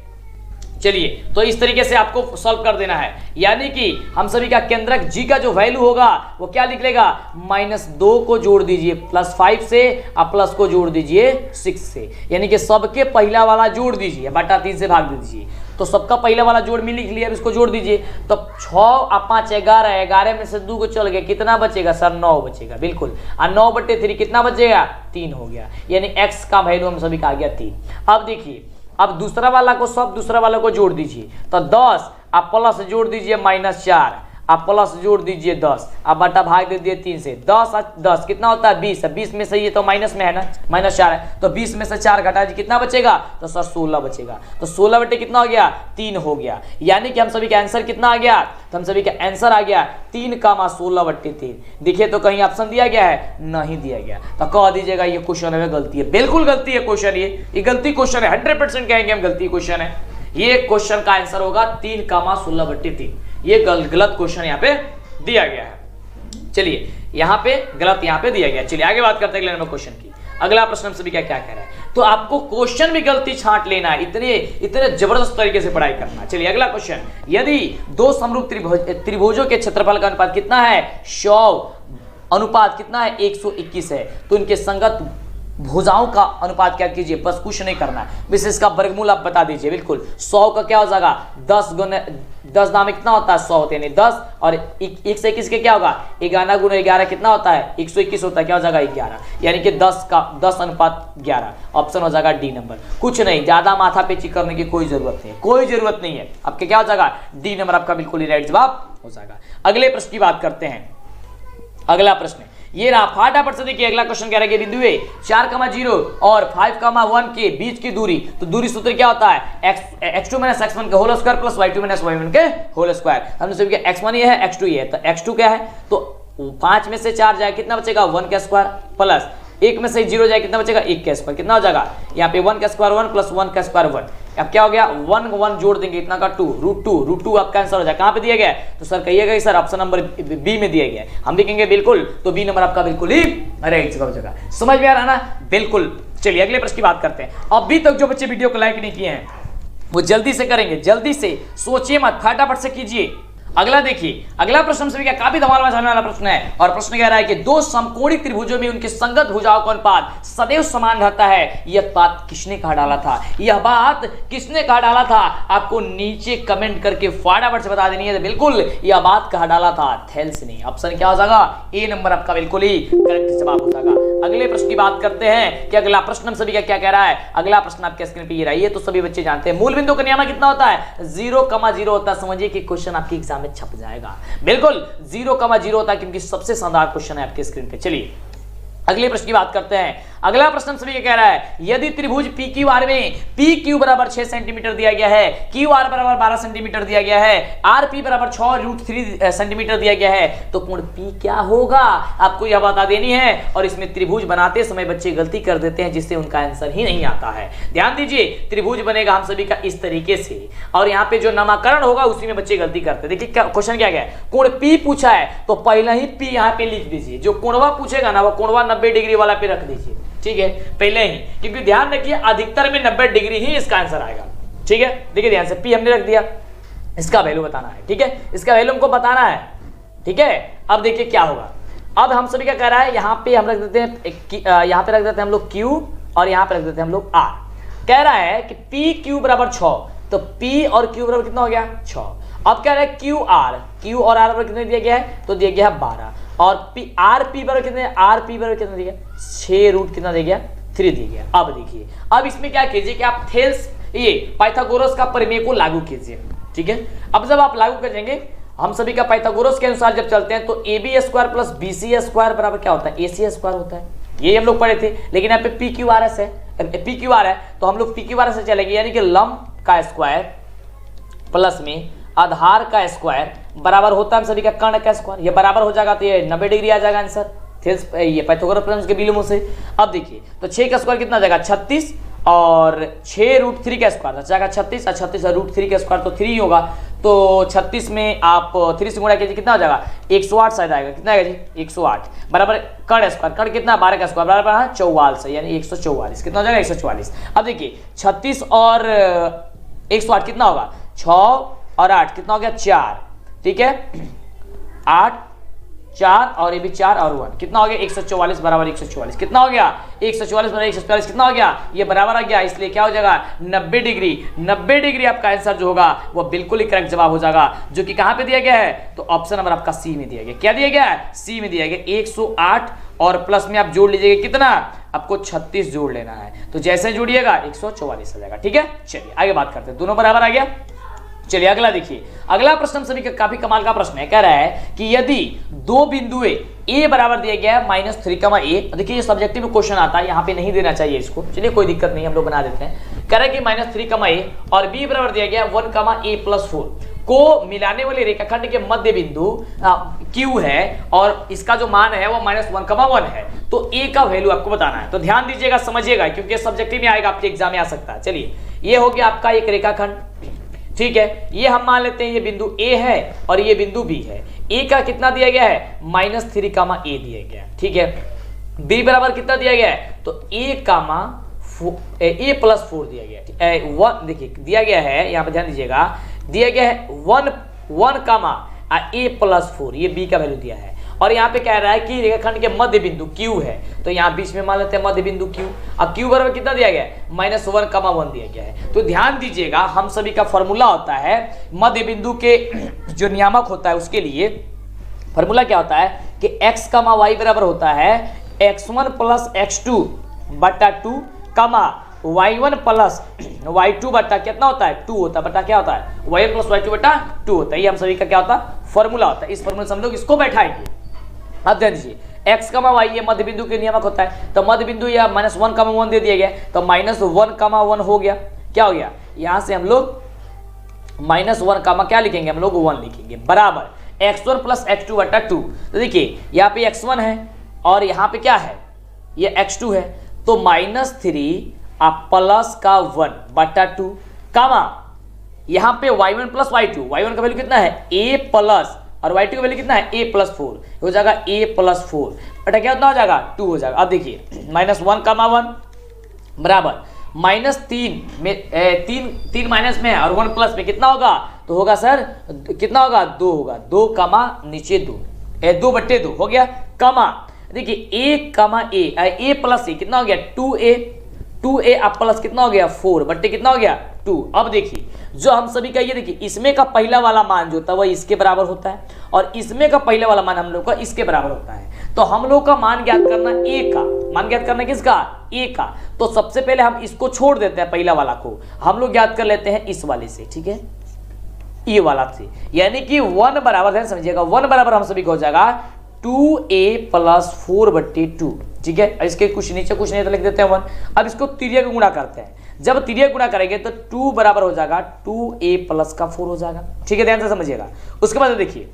चलिए तो इस तरीके से आपको सॉल्व कर देना है। यानी कि हम सभी का केंद्रक जी का जो वैल्यू होगा वो क्या लिख लेगा? -2 को जोड़ दीजिए +5 से और प्लस को जोड़ दीजिए 6 से, यानी कि सबके पहला वाला जोड़ दीजिए बटा 3 से भाग दीजिए। तो सबका पहला वाला जोड़ में लिख लिया, अब इसको जोड़ दीजिए। तो 6 और 5 11, 11 में से 2 को चल गया, कितना बचेगा सर? 9 बचेगा। बिल्कुल। और 9 बटे 3 कितना बचेगा? 3 हो गया, यानी x का वैल्यू हम सभी का आ गया 3। अब देखिए, अब दूसरा वाला को दूसरा वाला को जोड़ दीजिए, तो 10 आप प्लस जोड़ दीजिए -4, आप प्लस जोड़ दीजिए 10, आप बटा भाग दे दिए 3 से। 10 और 10 कितना होता है? 20। 20 में से ये तो माइनस में है ना, -4 है, तो 20 में से 4 घटा दीजिए, कितना बचेगा? तो सर 16 बचेगा। तो 16 बटे कितना हो गया? 3 हो गया। यानी कि हम सभी का आंसर कितना आ गया? तो हम सभी का आंसर आ गया 3, 16 बटे 3। देखिए तो कहीं ऑप्शन दिया गया है? नहीं दिया गया। तो कह दीजिएगा ये क्वेश्चन में गलती है। बिल्कुल गलती है क्वेश्चन, ये गलती क्वेश्चन है, 100% कहेंगे हम गलती क्वेश्चन है। ये क्वेश्चन का आंसर होगा 3, 16 बटे 3। ये गलत क्वेश्चन यहाँ पे दिया गया है। चलिए यहाँ पे गलत यहाँ पे दिया गया। चलिए आगे बात करते हैं अगले नंबर क्वेश्चन की। अगला प्रश्न हम सभी क्या क्या कह रहा है, तो आपको क्वेश्चन भी गलती छांट लेना है, इतने जबरदस्त तरीके से पढ़ाई करना। चलिए अगला क्वेश्चन, यदि 2 समरूप त्रिभुजों के क्षेत्रफल का अनुपात कितना है? 100 अनुपात कितना है? 121 है। तो इनके संगत भुजाओं का अनुपात क्या कीजिए? बस कुछ नहीं करना है, बस इसका वर्गमूल आप बता दीजिए। बिल्कुल। 100 का क्या हो जाएगा? 10 दाम कितना होता है? 100 होते हैं, 10 और 121 के क्या होगा? 11 गुना 11 कितना होता है? 121 होता है। क्या हो जाएगा? 11, यानी कि 10 अनुपात 11। ऑप्शन हो जाएगा डी नंबर। कुछ नहीं, ज्यादा माथा पेची करने की कोई जरूरत नहीं है, कोई जरूरत नहीं है। आपके क्या हो जाएगा? डी नंबर आपका बिल्कुल ही राइट जवाब हो जाएगा। अगले प्रश्न की बात करते हैं। अगला प्रश्न ये रहा, फटाफट से देखिए। अगला क्वेश्चन कह रहा है कि बिंदु ए 4,0 और 5,1 के बीच की दूरी, तो दूरी सूत्र क्या होता है? x2 - x1 के whole square plus y2 - y1 के होल स्क्वायर। हमने सभी के x1 ये है, x2 ये है, तो x2 क्या है? तो 5 में से 4 जाए कितना बचेगा? 1 का स्क्वायर प्लस 1 में से 0 जाए कितना बचेगा? 1 का स्क्वायर। कितना हो जाएगा? यहाँ पे 1 का स्क्वायर 1 प्लस 1 का स्क्वायर 1। अब क्या हो गया? 1 जोड़ देंगे, इतना का 2 √2 आपका आंसर हो जाएगा। कहां पे दिया गया है? तो सर कहिएगा सर ऑप्शन नंबर बी में दिया गया है। हम लिखेंगे बिल्कुल, तो बी नंबर आपका बिल्कुल ही राइट जगह। समझ में आ रहा ना? बिल्कुल। चलिए अगले प्रश्न की बात करते हैं। अभी तक जो बच्चे वीडियो को लाइक नहीं किए हैं वो जल्दी से करेंगे, जल्दी से, सोचिए मत, फटाफट से कीजिए। अगला देखिए, अगला प्रश्न हम सभी का काफी धमाल मचाने वाला प्रश्न है, और प्रश्न कह रहा है कि 2 समकोणीय त्रिभुजों में उनके संगत भुजाओं का अनुपात सदैव समान रहता है। यह बात किसने कहा डाला था? यह बात किसने कहा डाला था? आपको नीचे कमेंट करके फटाफट से बता देनी है। बिल्कुल, यह बात कहा डाला था थेल्स ने। ऑप्शन क्या हो जाएगा? ए नंबर आपका बिल्कुल ही करेक्ट जवाब हो जाएगा। अगले प्रश्न की बात करते हैं कि अगला प्रश्न हम सभी का क्या कह रहा है। अगला प्रश्न आपके स्क्रीन पे ये रहा, ये तो सभी बच्चे जानते हैं। मूल बिंदु का नियम कितना होता है? 0,0 होता है। समझिए कि क्वेश्चन आपके एग्जाम में छप जाएगा। बिल्कुल 0,0 होता है, क्योंकि सबसे शानदार क्वेश्चन है आपके स्क्रीन पे। चलिए अगले प्रश्न की बात करते हैं। अगला प्रश्न सभी कह रहा है, यदि त्रिभुज PQR में PQ बराबर 6 सेंटीमीटर दिया गया है, QR बराबर 12 सेंटीमीटर दिया गया है, RP बराबर 6√3 सेंटीमीटर दिया गया है, तो कोण P क्या होगा? आपको यह बता देनी है। और इसमें त्रिभुज बनाते समय बच्चे गलती कर देते हैं, जिससे उनका आंसर ही नहीं आता है। ध्यान दीजिए, त्रिभुज बनेगा हम सभी का इस तरीके से, और यहाँ पे जो नामकरण होगा उसी में बच्चे गलती करते हैं। देखिए क्वेश्चन क्या है, कोण P पूछा है तो पहले ही P यहाँ पे लिख दीजिए। जो कोणवा पूछेगा ना, वो कोणवा 90 डिग्री वाला पे रख दीजिए, ठीक है, पहले ही, क्योंकि ध्यान रखिए अधिकतर में 90 डिग्री ही इसका आंसर आएगा। ठीक है, देखिए ध्यान से, P हमने रख दिया, इसका वैल्यू बताना है। ठीक है, इसका वैल्यू हमको बताना है। ठीक है, अब देखिए क्या होगा। अब हम सभी क्या कह रहा है, यहाँ पे हम रख देते हैं, यहाँ पे रख देते हैं हम लोग Q, और यहाँ पे रख देते हैं हम लोग R। कह रहा है कि PQ बराबर 6, तो P और Q बराबर कितना हो गया? 6। अब कह रहा है Q और R बराबर कितने दिया गया है? तो दिया गया है 12। और RP बराबर कितने? RP बराबर कितना दिया गया? 6 रूट कितना दिया गया? 3 दिया गया। अब देखिए, अब इसमें क्या कीजिए कि आप थेल्स ये पाइथागोरस का प्रमेय को लागू कीजिए, ठीक है। अब जब आप लागू करेंगे, हम सभी का पाइथागोरस के अनुसार जब चलते हैं तो AB square plus BC square बराबर क्या होता है, AC स्क्वायर होता है। ये हम लोग पढ़े थे, लेकिन यहाँ पे PQRS है, PQR है तो हम लोग PQRS से चलेंगे, यानी कि लंब का स्क्वायर प्लस में आधार का स्क्वायर बराबर होता है हम सभी का कर्ण का स्क्वायर। ये बराबर हो जाएगा तो ये 90 डिग्री आ जाएगा आंसर थेल्स ये पाइथागोरस प्रमेय के विलोमों से। अब देखिए, तो 6 का स्क्वायर कितना आ जाएगा 36 और 6√3 का स्क्वायर जाएगा 36 और 36 और √3 का स्क्वायर तो 3 ही होगा। तो 36 में आप 3 से गुणा कीजिए, कितना हो जाएगा 108 शायद आएगा, कितना आएगा जी 108 बराबर कर्ण स्क्वायर, कर्ण कितना 12 का स्क्वायर बराबर 44 यानी 144, कितना हो जाएगा 144। अब देखिए 36 और 108 कितना होगा 6 और 8 कितना हो गया 4, ठीक है 8 4 और ये भी 4 और 1 कितना हो गया 144 बराबर 144, कितना हो गया 144 बराबर 144 कितना हो गया ये बराबर आ गया, इसलिए क्या हो जाएगा 90 डिग्री। 90 डिग्री आपका आंसर जो होगा वो बिल्कुल ही करेक्ट जवाब हो जाएगा, जो कि कहां पे दिया गया है, तो ऑप्शन नंबर आपका सी में दिया गया। क्या दिया गया है, सी में दिया गया 108 और प्लस में आप जोड़ लीजिएगा कितना, आपको 36 जोड़ लेना है, तो जैसे जोड़िएगा 144 आ जाएगा, ठीक है। चलिए आगे बात करते हैं, दोनों बराबर आ गया। चलिए अगला देखिए, अगला प्रश्न हम सभी का काफी कमाल का प्रश्न है। कह रहा है कि यदि दो बिंदुएं ए बराबर दिया गया है -3, a, देखिए ये सब्जेक्टिव में क्वेश्चन आता है, यहाँ पे नहीं देना चाहिए इसको, चलिए कोई दिक्कत नहीं हम लोग बना देते हैं। कह रहा है कि -3, a और b बराबर दिया गया 1, a+4 को मिलाने वाले रेखाखंड के मध्य बिंदु Q है और इसका जो मान है वो -1, 1 है, तो a का वैल्यू आपको बताना है। तो ध्यान दीजिएगा, समझिएगा, क्योंकि सब्जेक्टिव में आएगा, आपके एग्जाम में आ सकता है। चलिए ये हो गया आपका एक रेखाखंड, ठीक है, ये हम मान लेते हैं ये बिंदु A है और ये बिंदु B है। A का कितना दिया गया है -3, a दिया गया है, ठीक है। B बराबर कितना दिया गया है, तो a+4 दिया गया है। 1 देखिए दिया गया है, यहाँ पे ध्यान दीजिएगा, दिया गया है 1, a+4, ये B का वैल्यू दिया है। और यहाँ पे कह रहा है कि रेखाखंड के मध्य बिंदु Q है, तो यहाँ बीच में मान लेते हैं मध्य बिंदु Q। अब Q बराबर कितना दिया गया है -1, 1 दिया गया है। तो ध्यान दीजिएगा, हम सभी का फॉर्मूला होता है मध्य बिंदु के जो नियामक होता है उसके लिए फॉर्मूला क्या होता है कि x, y बराबर होता है x1 + x2 बटा 2, y1 + y2 बटा कितना होता है 2 होता है, बटा क्या होता है y1 + y2 बटा 2 होता है। ये हम सभी का क्या होता है फॉर्मूला होता है। इस फॉर्मूले से हम लोग इसको बैठाएंगे। अब ध्यान दीजिए, x, y ये मध्य बिंदु के नियामक होता है, तो मध्य बिंदु या -1, 1 दे दिया गया, तो -1, 1 हो गया। क्या हो गया, यहां से हम लोग -1, क्या लिखेंगे हम लोग 1 लिखेंगे, बराबर x1 + x2 बटा 2। तो देखिए यहाँ पे x1 है और यहाँ पे क्या है ये x2 है, तो -3 प्लस का 1 बटा 2, यहाँ पे y1 + y2, y1 का वैल्यू कितना है a+ और y2 का वैल्यू कितना है a+4, हो जाएगा a+4 बटा क्या हो जाएगा 2 हो जाएगा। अब देखिए -1, 1 बराबर -3 में 3 माइनस में है और 1 प्लस में कितना होगा, तो होगा सर कितना होगा 2 होगा, 2 नीचे 2 बटे 2 हो गया, देखिए a + a कितना हो गया 2a अब प्लस कितना हो गया 4 बट्टे कितना हो गया 2। अब देखिए जो हम सभी का ये देखिए, इसमें का पहला वाला मान जो होता है वह इसके बराबर होता है और इसमें का पहला वाला मान हम लोग का इसके बराबर होता है। तो हम लोग का मान ज्ञात करना a का, मान ज्ञात करना किसका a का, तो सबसे पहले हम इसको छोड़ देते हैं, पहला वाला को हम लोग ज्ञात कर लेते हैं इस वाले से, ठीक है, ये वाला से, यानी कि 1 बराबर है, समझिएगा 1 बराबर हम सभी को हो जाएगा 2a + 4 बट्टे 2, ठीक है। इसके कुछ नीचे कुछ नहीं तो लिख देते हैं 1। अब इसको तिर्यक गुणा करते हैं, जब तिर्यक गुणा करेंगे तो 2 बराबर हो जाएगा 2a + का 4 हो जाएगा, ठीक है, ध्यान से समझिएगा। उसके बाद देखिए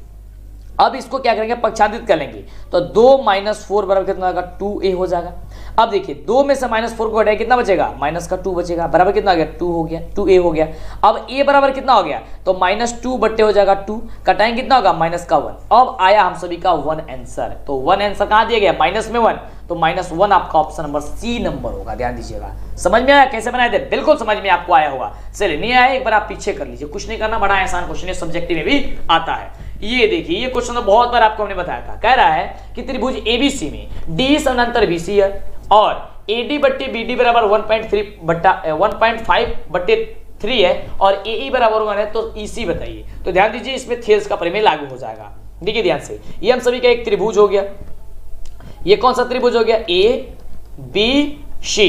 अब इसको क्या करेंगे पक्षांतरित कर लेंगे, तो 2 - 4 बराबर कितना होगा 2a हो जाएगा। अब देखिए 2 में से -4 को हटाए कितना बचेगा -2 बचेगा, बराबर कितना हो गया 2 हो गया, 2a हो गया। अब a बराबर कितना हो गया, तो -2 बट्टे हो जाएगा 2, कटाएंगे कितना होगा -1। अब आया हम सभी का 1 आंसर, तो 1 आंसर कहाँ दिया गया माइनस में 1, तो -1 आपका ऑप्शन नंबर सी नंबर होगा। ध्यान दीजिएगा, समझ में आया कैसे बनाए थे, बिल्कुल समझ में आपको आया होगा। चलिए नहीं आया एक बार आप पीछे कर लीजिए, कुछ नहीं करना, बड़ा आसान क्वेश्चन है, सब्जेक्टिव में भी आता है। ये देखिए ये क्वेश्चन तो बहुत बार आपको हमने बताया था। कह रहा है कि त्रिभुज ABC में D समानांतर BC है और AD बट्टे BD बराबर 1.5 बट्टे 3 है और AE बराबर 1 है, तो EC बताइए। तो ध्यान दीजिए इसमें थेल्स का प्रमेय लागू हो जाएगा। देखिए ध्यान से, ये हम सभी का एक त्रिभुज हो गया, ये कौन सा त्रिभुज हो गया A B सी।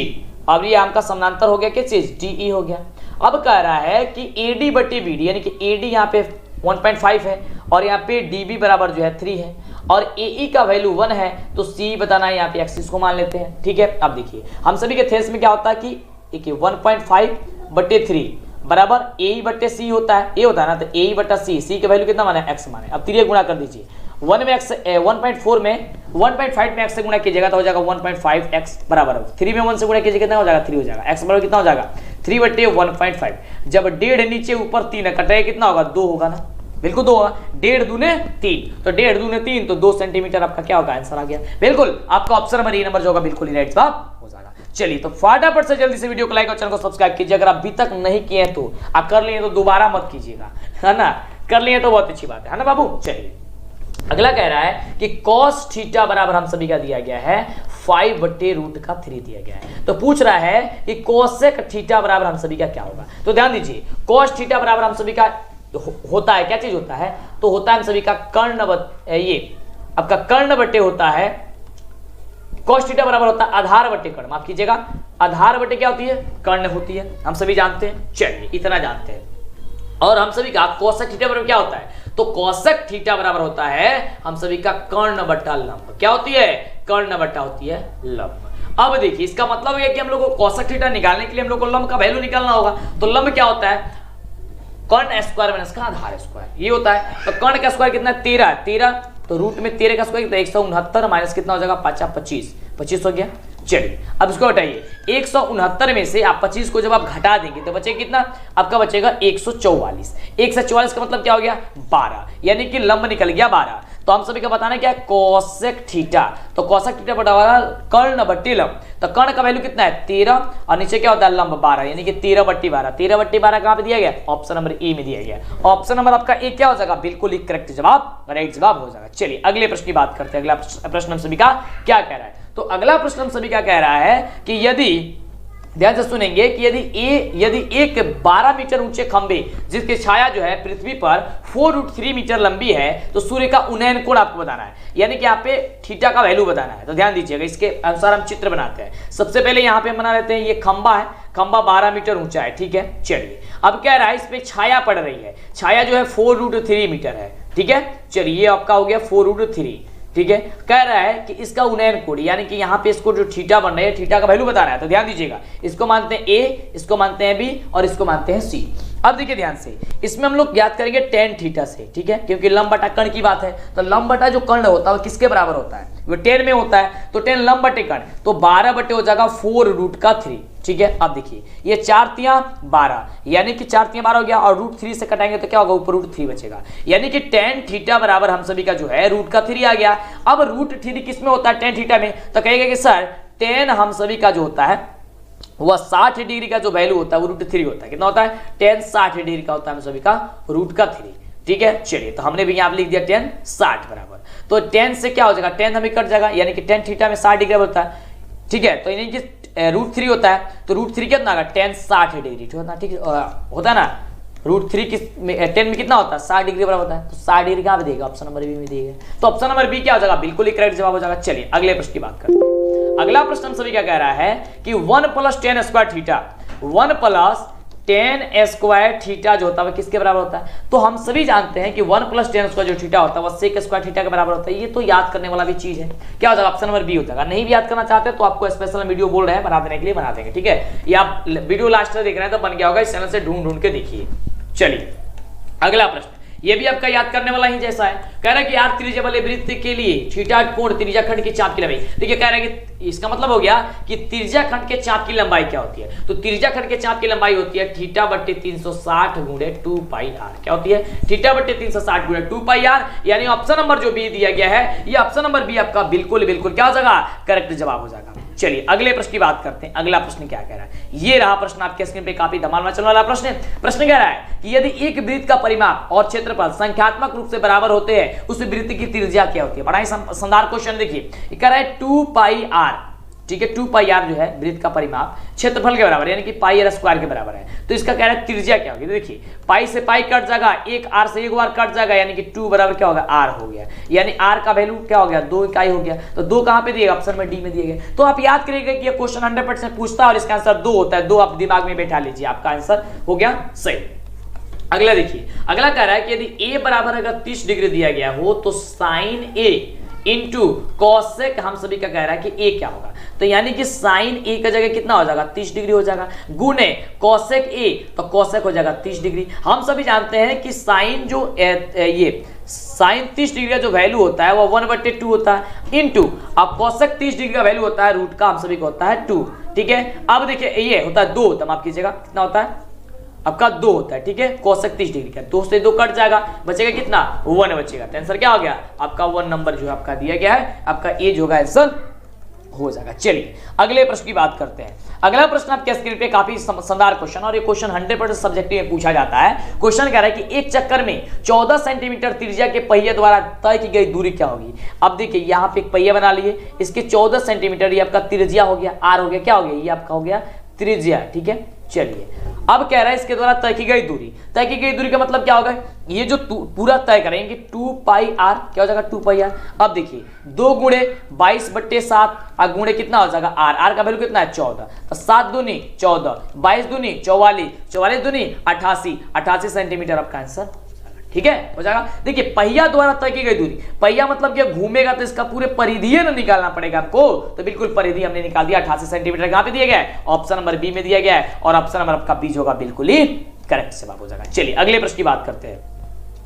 अब ये आपका समानांतर हो गया क्या चीज, DE हो गया। अब कह रहा है कि AD बटे BD, यानी कि AD यहाँ पे 1.5 है और यहाँ पे DB बराबर जो है 3 है और AE का वैल्यू 1 है, तो C बताना है, यहाँ पे एक्सिस को मान लेते हैं। ठीक है, अब देखिए हम सभी के थेस में क्या होता है कि 1.5 बटे 3 बराबर AE बटे C होता है, A होता है ना, तो AE बटा C का वैल्यू कितना माने, x माने। अब 3 गुणा कर दीजिए, 1 में x 1.4 में 1.5 में x से गुणा कीजिएगा तो हो जाएगा 1.5x बराबर, 3 में 1 से गुणा कीजिए कितना हो जाएगा, 3 हो जाएगा। x बराबर कितना हो जाएगा, 3 बटे 1.5। जब 1.5 नीचे ऊपर 3 कटे कितना होगा, 2 होगा ना, बिल्कुल 2 होगा। 1.5 दूने 3, तो 1.5 दूने 3, तो 2 सेंटीमीटर आपका क्या होगा, आंसर आ गया। बिल्कुल आपका ऑप्शन नंबर ए नंबर जो होगा बिल्कुल राइट जवाब हो जाएगा। चलिए तो फटाफट से जल्दी से वीडियो को लाइक और चैनल को सब्सक्राइब कीजिए। अगर अभी तक नहीं किए हैं तो आप कर लिए तो दोबारा मत कीजिएगा, है ना, कर लिए तो बहुत अच्छी बात है ना बाबू। चलिए अगला कह रहा है कि cos थीटा बराबर हम सभी का दिया गया है 5 बटे √3 दिया गया है। तो पूछ रहा है कि कोसेक थीटा बराबर हम सभी का क्या होगा। तो ध्यान दीजिए, cos थीटा बराबर हम सभी का होता है, क्या चीज होता है, तो होता है हम सभी का कर्ण, ये आपका कर्ण बटे होता है, cos थीटा बराबर होता है आधार बटे कर्ण, माफ कीजिएगा, आधार बटे क्या होती है, कर्ण होती है, हम सभी जानते हैं। चलिए इतना जानते हैं। और हम सभी का कोसेक थीटा बराबर क्या होता है, तो कोसेक थीटा बराबर होता है हम सभी का कर्ण बटा लंब। क्या होती है, कर्ण बटा होती है लंब। अब देखिए इसका मतलब है कि हम लोग को कोसेक थीटा निकालने के लिए हम लोग को लंब का वैल्यू निकालना होगा। तो लंब क्या होता है, कर्ण स्क्वायर माइनस का आधार स्क्वायर, ये होता है। तो कर्ण का स्क्वायर कितना, 13, तो रूट में 13 का स्क्वायर कितना, 169 माइनस कितना हो जाएगा, 5 25 हो गया। चलिए अब इसको हटाइए, 169 में से आप 25 को जब आप घटा देंगे तो बचेगा कितना, आपका बचेगा 144। 144 का मतलब क्या हो गया, 12, यानी कि लंब निकल गया 12। तो हम सभी का बताना क्या है, कोसेक थीटा, तो कोसेक थीटा बटा कर्ण बट्टी लंब। तो कर्ण का वैल्यू कितना है, 13 और नीचे क्या होता है, लंब 12, यानी कि 13 बट्टी 12। 13 बट्टी 12 कहां पे दिया गया, ऑप्शन नंबर ए में दिया गया। ऑप्शन नंबर आपका ए क्या हो जाएगा, बिल्कुल ही करेक्ट जवाब, राइट जवाब हो जाएगा। चलिए अगले प्रश्न की बात करते हैं। अगला प्रश्न हम सभी का क्या कह रहा है, तो अगला प्रश्न हम सभी का कह रहा है कि यदि, ध्यान से सुनेंगे, कि यदि एक 12 मीटर ऊंचे खंबे जिसकी छाया जो है पृथ्वी पर 4√3 मीटर लंबी है, तो सूर्य का उन्नयन कोण आपको बताना है, यानी कि यहाँ पे थीटा का वैल्यू बताना है। तो ध्यान दीजिएगा, इसके अनुसार हम चित्र बनाते हैं। सबसे पहले यहाँ पे हम बना लेते हैं, ये खंबा है, खंबा 12 मीटर ऊंचा है, ठीक है। चलिए अब कह रहा है इस पे छाया पड़ रही है, छाया जो है 4√3 मीटर है, ठीक है। चलिए ये आपका हो गया 4√3, ठीक है। कह रहा है कि इसका उन्नयन कोण, यानी कि यहाँ पे इसको जो थीटा बन रहा है, थीटा का वैल्यू बता रहा है। तो ध्यान दीजिएगा, इसको मानते हैं ए, इसको मानते हैं बी और इसको मानते हैं सी। अब देखिए ध्यान से, इसमें हम लोग ज्ञात करेंगे tan थीटा से, ठीक है, क्योंकि लंब बटा कर्ण की बात है। तो लंब बटा जो कर्ण होता है वो किसके बराबर होता है, वो tan में होता है। तो tan लंब बटे कर्ण, तो 12 बटे हो जाएगा 4√3, ठीक है। अब देखिए ये 4 तियां 12, यानी कि 4 तियां 12 हो गया, और √3 से कटाएंगे तो क्या होगा, ऊपर √3 बचेगा, यानी कि tan थीटा बराबर हम सभी का जो है √3 आ गया। अब √3 किसमें होता है, tan थीटा में, तो कहेगा कि सर tan हम सभी का जो होता है वह 60 डिग्री का जो वैल्यू होता है वो √3 होता है। कितना होता है, tan 60 डिग्री का होता है हम सभी का √3, ठीक है। चलिए तो हमने भी यहाँ लिख दिया tan 60 बराबर, तो tan से क्या हो जाएगा, tan हमें कट जाएगा, यानी कि tan थीटा में 60 डिग्री होता है, ठीक है। तो यानी कि √3 होता है, तो √3 कितना होगा, tan 60 डिग्री, ठीक होता है ना। √3 tan में कितना होता है, 60 डिग्री बराबर होता है। तो 60 डिग्री कहाँ पे देगा, ऑप्शन नंबर बी में देगा। तो ऑप्शन नंबर बी क्या हो जाएगा, बिल्कुल ही करेक्ट जवाब हो जाएगा। चलिए अगले प्रश्न की बात करते हैं। अगला प्रश्न हम सभी क्या कह रहा है कि 1 + tan square theta, 1 + tan square theta जो होता है किसके बराबर होता है। तो हम सभी जानते हैं कि 1 + tan स्क्वायर जो थीटा होता है वह sec स्क्वायर थीटा के बराबर होता है। ये तो याद करने वाला भी चीज है, क्या हो जाएगा, ऑप्शन नंबर बी हो जाएगा। नहीं भी याद करना चाहते तो आपको स्पेशल वीडियो बोल रहे हैं बना देने के लिए, बना देंगे, ठीक है। या आप वीडियो लास्ट तक देख रहे हैं तो बन गया होगा, इस चैनल से ढूंढ के देखिए। चलिए अगला प्रश्न, ये भी आपका याद करने वाला ही जैसा है। कह रहा है कि यार त्रिज्या वाले वृत्त के लिए थीटा कोण त्रिज्या खंड की चाप की लंबाई। देखिए कह रहा है कि इसका मतलब हो गया कि त्रिज्या खंड के चाप की लंबाई क्या होती है। तो त्रिज्या खंड के चाप की लंबाई होती है थीटा बटे 360 गुणे 2πr। क्या होती है, थीटा बटे 360 गुणे 2πr, यानी ऑप्शन नंबर जो बी दिया गया है, ये ऑप्शन नंबर बी आपका बिल्कुल क्या हो जाएगा, करेक्ट जवाब हो जाएगा। चलिए अगले प्रश्न की बात करते हैं। अगला प्रश्न क्या कह रहा है, ये रहा प्रश्न आपके स्क्रीन पे, काफी धमाल मचने वाला प्रश्न है। प्रश्न कह रहा है कि यदि एक वृत्त का परिमाप और क्षेत्रफल संख्यात्मक रूप से बराबर होते हैं, उस वृत्त की त्रिज्या क्या होती है। बड़ा ही शानदार क्वेश्चन। देखिए कह रहा है 2πr, ठीक है। 2 पाई आर जो है वृत्त का परिमाप क्षेत्रफल के बराबर यानी कि पाई आर स्क्वायर के बराबर है। तो इसका कह रहा है त्रिज्या क्या होगी, देखिए पाई से पाई कट जाएगा, एक आर से एक बार कट जाएगा यानी कि 2 बराबर क्या होगा आर हो गया, यानी आर का वैल्यू क्या हो गया 2 इकाई हो गया। तो 2 कहां पे दिएगा, ऑप्शन में डी में दिए गए। तो आप याद करिएगा कि ये क्वेश्चन 100% पूछता है और इसका आंसर 2 होता है। 2 आप दिमाग में बैठा लीजिए, आपका आंसर हो गया सही। अगला देखिए, अगला कह रहा है कि यदि a बराबर अगर 30 डिग्री दिया गया हो तो साइन a इंटू कॉसेक हम सभी का कह रहा है कि a क्या होगा। तो यानी कि साइन a का जगह कितना हो जाएगा 30 डिग्री हो जाएगा, गुने कॉसेक a तो कॉसेक हो जाएगा 30 डिग्री। हम सभी जानते हैं कि साइन जो ये साइन 30 डिग्री का जो वैल्यू होता है वो 1/2 होता है, इंटू अब कॉसेक 30 डिग्री का वैल्यू होता है रूट का हम सभी को होता है 2। ठीक है, अब देखिए ये होता है 2 होता है, माफ कीजिएगा कितना होता है आपका 2 होता है। ठीक है, कोसेक 30 डिग्री का 2 से 2 कट जाएगा, बचेगा कितना 1 बचेगा। तो आंसर क्या हो गया आपका 1 नंबर जो है आपका दिया गया है, आपका ए जो होगा आंसर हो जाएगा। चलिए अगले प्रश्न की बात करते हैं। अगला प्रश्न आपके स्क्रीन पे काफी शानदार क्वेश्चन और ये क्वेश्चन 100% सब्जेक्टिव में पूछा जाता है। क्वेश्चन कह रहा है कि एक चक्कर में 14 सेंटीमीटर त्रिज्या के पहिए द्वारा तय की गई दूरी क्या होगी। अब देखिए यहाँ पे एक पहिया बना लिए, इसके 14 सेंटीमीटर ये आपका त्रिज्या हो गया, आर हो गया, क्या हो गया ये आपका हो गया त्रिज्या। ठीक है, चलिए अब कह रहा है इसके द्वारा तय की गई दूरी, तय की गई दूरी का मतलब क्या होगा, ये जो पूरा तय करेंगे 2 पाई आर क्या हो जाएगा 2 पाई आर। अब देखिए 2 गुणे 22/7 और गुणे कितना हो जाएगा आर, आर का वैल्यू कितना है 14, तो 7 दूनी 14, 22 दूनी 44, 44 दूनी 88, 88 सेंटीमीटर आपका आंसर। ठीक है, हो जाएगा। देखिए पहिया द्वारा तय की गई दूरी, पहिया मतलब कि घूमेगा तो इसका पूरे परिधीय ना निकालना पड़ेगा आपको, तो बिल्कुल परिधि हमने निकाल दिया 88 सेंटीमीटर। कहां पे दिया गया है, ऑप्शन नंबर बी में दिया गया है और ऑप्शन नंबर आपका बी होगा बिल्कुल ही करेक्ट जवाब हो जाएगा। चलिए अगले प्रश्न की बात करते हैं।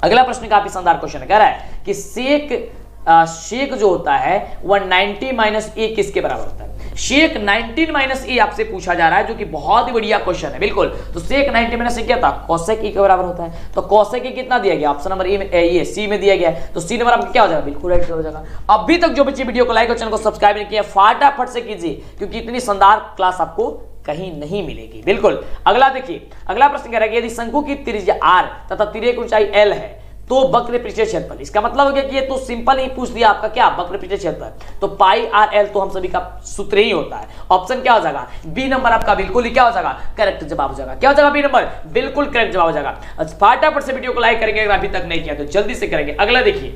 अगला प्रश्न काफी शानदार क्वेश्चन कह रहा है कि शेक जो होता है वह 90 - a किसके बराबर होता है। शेक 19 - a आपसे पूछा जा रहा है, जो कि बहुत ही बढ़िया क्वेश्चन है बिल्कुल। तो शेक 90 - a क्या था, कोसेक e के बराबर होता है। तो कोसेक e कितना दिया गया, ऑप्शन नंबर ये सी में दिया गया है, तो सी नंबर आपका क्या हो जाएगा बिल्कुल राइट हो जाएगा। अभी तक जो बच्चे वीडियो को लाइक और चैनल को सब्सक्राइब नहीं किया फटाफट से कीजिए, क्योंकि इतनी शानदार क्लास आपको कहीं नहीं मिलेगी बिल्कुल। अगला देखिए, अगला प्रश्न कह रहा है कि यदि शंकु की त्रिज्या r तथा तिर्यक ऊंचाई l है तो वक्र पृष्ठीय क्षेत्रफल, इसका मतलब हो गया कि ये तो सिंपल ही पूछ दिया आपका क्या वक्र पृष्ठीय क्षेत्रफल, तो पाई आर एल तो हम सभी का सूत्र ही होता है। ऑप्शन क्या हो जाएगा बी नंबर आपका बिल्कुल ही क्या हो जाएगा करेक्ट जवाब हो जाएगा। क्या हो जाएगा बी नंबर बिल्कुल करेक्ट जवाब हो जाएगा। फटाफट से वीडियो को लाइक करेंगे अगर अभी तक नहीं किया तो जल्दी से करेंगे। अगला देखिए,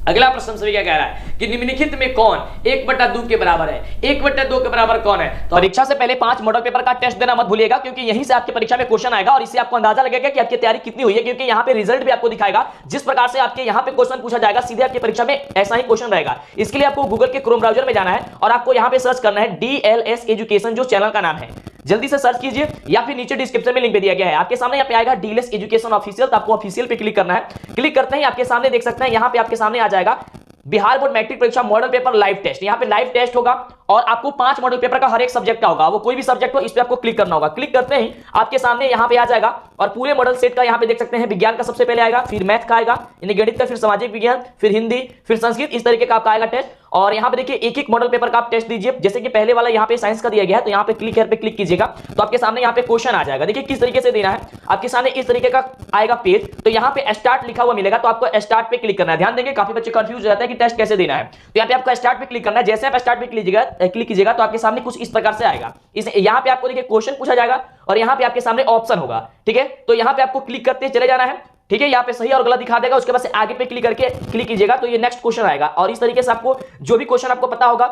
अगला प्रश्न सभी क्या कह रहा है कि निम्नलिखित में कौन 1/2 के बराबर है, 1/2 के बराबर कौन है। तो परीक्षा से पहले 5 मॉडल पेपर का टेस्ट देना मत भूलिएगा, क्योंकि यहीं से आपकी परीक्षा में क्वेश्चन आएगा और इससे आपको अंदाजा लगेगा कि आपकी तैयारी कितनी हुई है, क्योंकि यहाँ पे रिजल्ट भी आपको दिखाएगा। जिस प्रकार से आपके यहाँ पे क्वेश्चन पूछा जाएगा सीधे आपकी परीक्षा में ऐसा ही क्वेश्चन रहेगा। इसके लिए आपको गूगल के क्रोम ब्राउजर में जाना है और आपको यहाँ पे सर्च करना है DLS एजुकेशन, जो चैनल का नाम है, जल्दी से सर्च कीजिए, या फिर नीचे डिस्क्रिप्शन में लिंक पे दिया गया है। आपके सामने यहाँ पे आएगा DLS एजुकेशन ऑफिशियल, तो आपको ऑफिशियल पे क्लिक करना है। क्लिक करते ही आपके सामने देख सकते हैं, यहाँ पे आपके सामने आ जाएगा बिहार बोर्ड मैट्रिक परीक्षा मॉडल पेपर लाइव टेस्ट। यहाँ पे लाइव टेस्ट होगा और आपको 5 मॉडल पेपर का हर एक सब्जेक्ट का होगा, वो कोई भी सब्जेक्ट हो, इस पे आपको क्लिक करना होगा। क्लिक करते ही आपके सामने यहाँ पे आ जाएगा और पूरे मॉडल सेट का यहाँ पे देख सकते हैं, विज्ञान का सबसे पहले आएगा, फिर मैथ का आएगा, यानी गणित का, फिर सामाजिक विज्ञान, फिर हिंदी, फिर संस्कृत, इस तरीके का आपका आएगा टेस्ट। और यहाँ पे देखिए एक एक मॉडल पेपर का आप टेस्ट दीजिए। जैसे कि पहले वाला यहाँ पे साइंस का दिया गया है, तो यहाँ पे क्लिक पे क्लिक कीजिएगा तो आपके सामने यहाँ पे क्वेश्चन आ जाएगा। देखिए किस तरीके से देना है, आपके सामने इस तरीके का आएगा पेज, तो यहाँ पे स्टार्ट लिखा हुआ मिलेगा, तो आपको स्टार्ट पे क्लिक करना है। ध्यान देंगे काफी बच्चे कंफ्यूज हो जाते हैं कि टेस्ट कैसे देना है, तो यहाँ पे आपको स्टार्ट पे क्लिक करना है। जैसे आप स्टार्ट पे क्लिक कीजिएगा तो आपके सामने कुछ इस प्रकार से आएगा। यहाँ पे आपको देखिए क्वेश्चन पूछा जाएगा और यहाँ पे आपके सामने ऑप्शन होगा। ठीक है, तो यहाँ पे आपको क्लिक करते चले जाना है। ठीक है, यहाँ पे सही और गलत दिखा देगा, उसके बाद से आगे पे क्लिक करके क्लिक कीजिएगा तो ये नेक्स्ट क्वेश्चन आएगा। और इस तरीके से आपको जो भी क्वेश्चन आपको पता होगा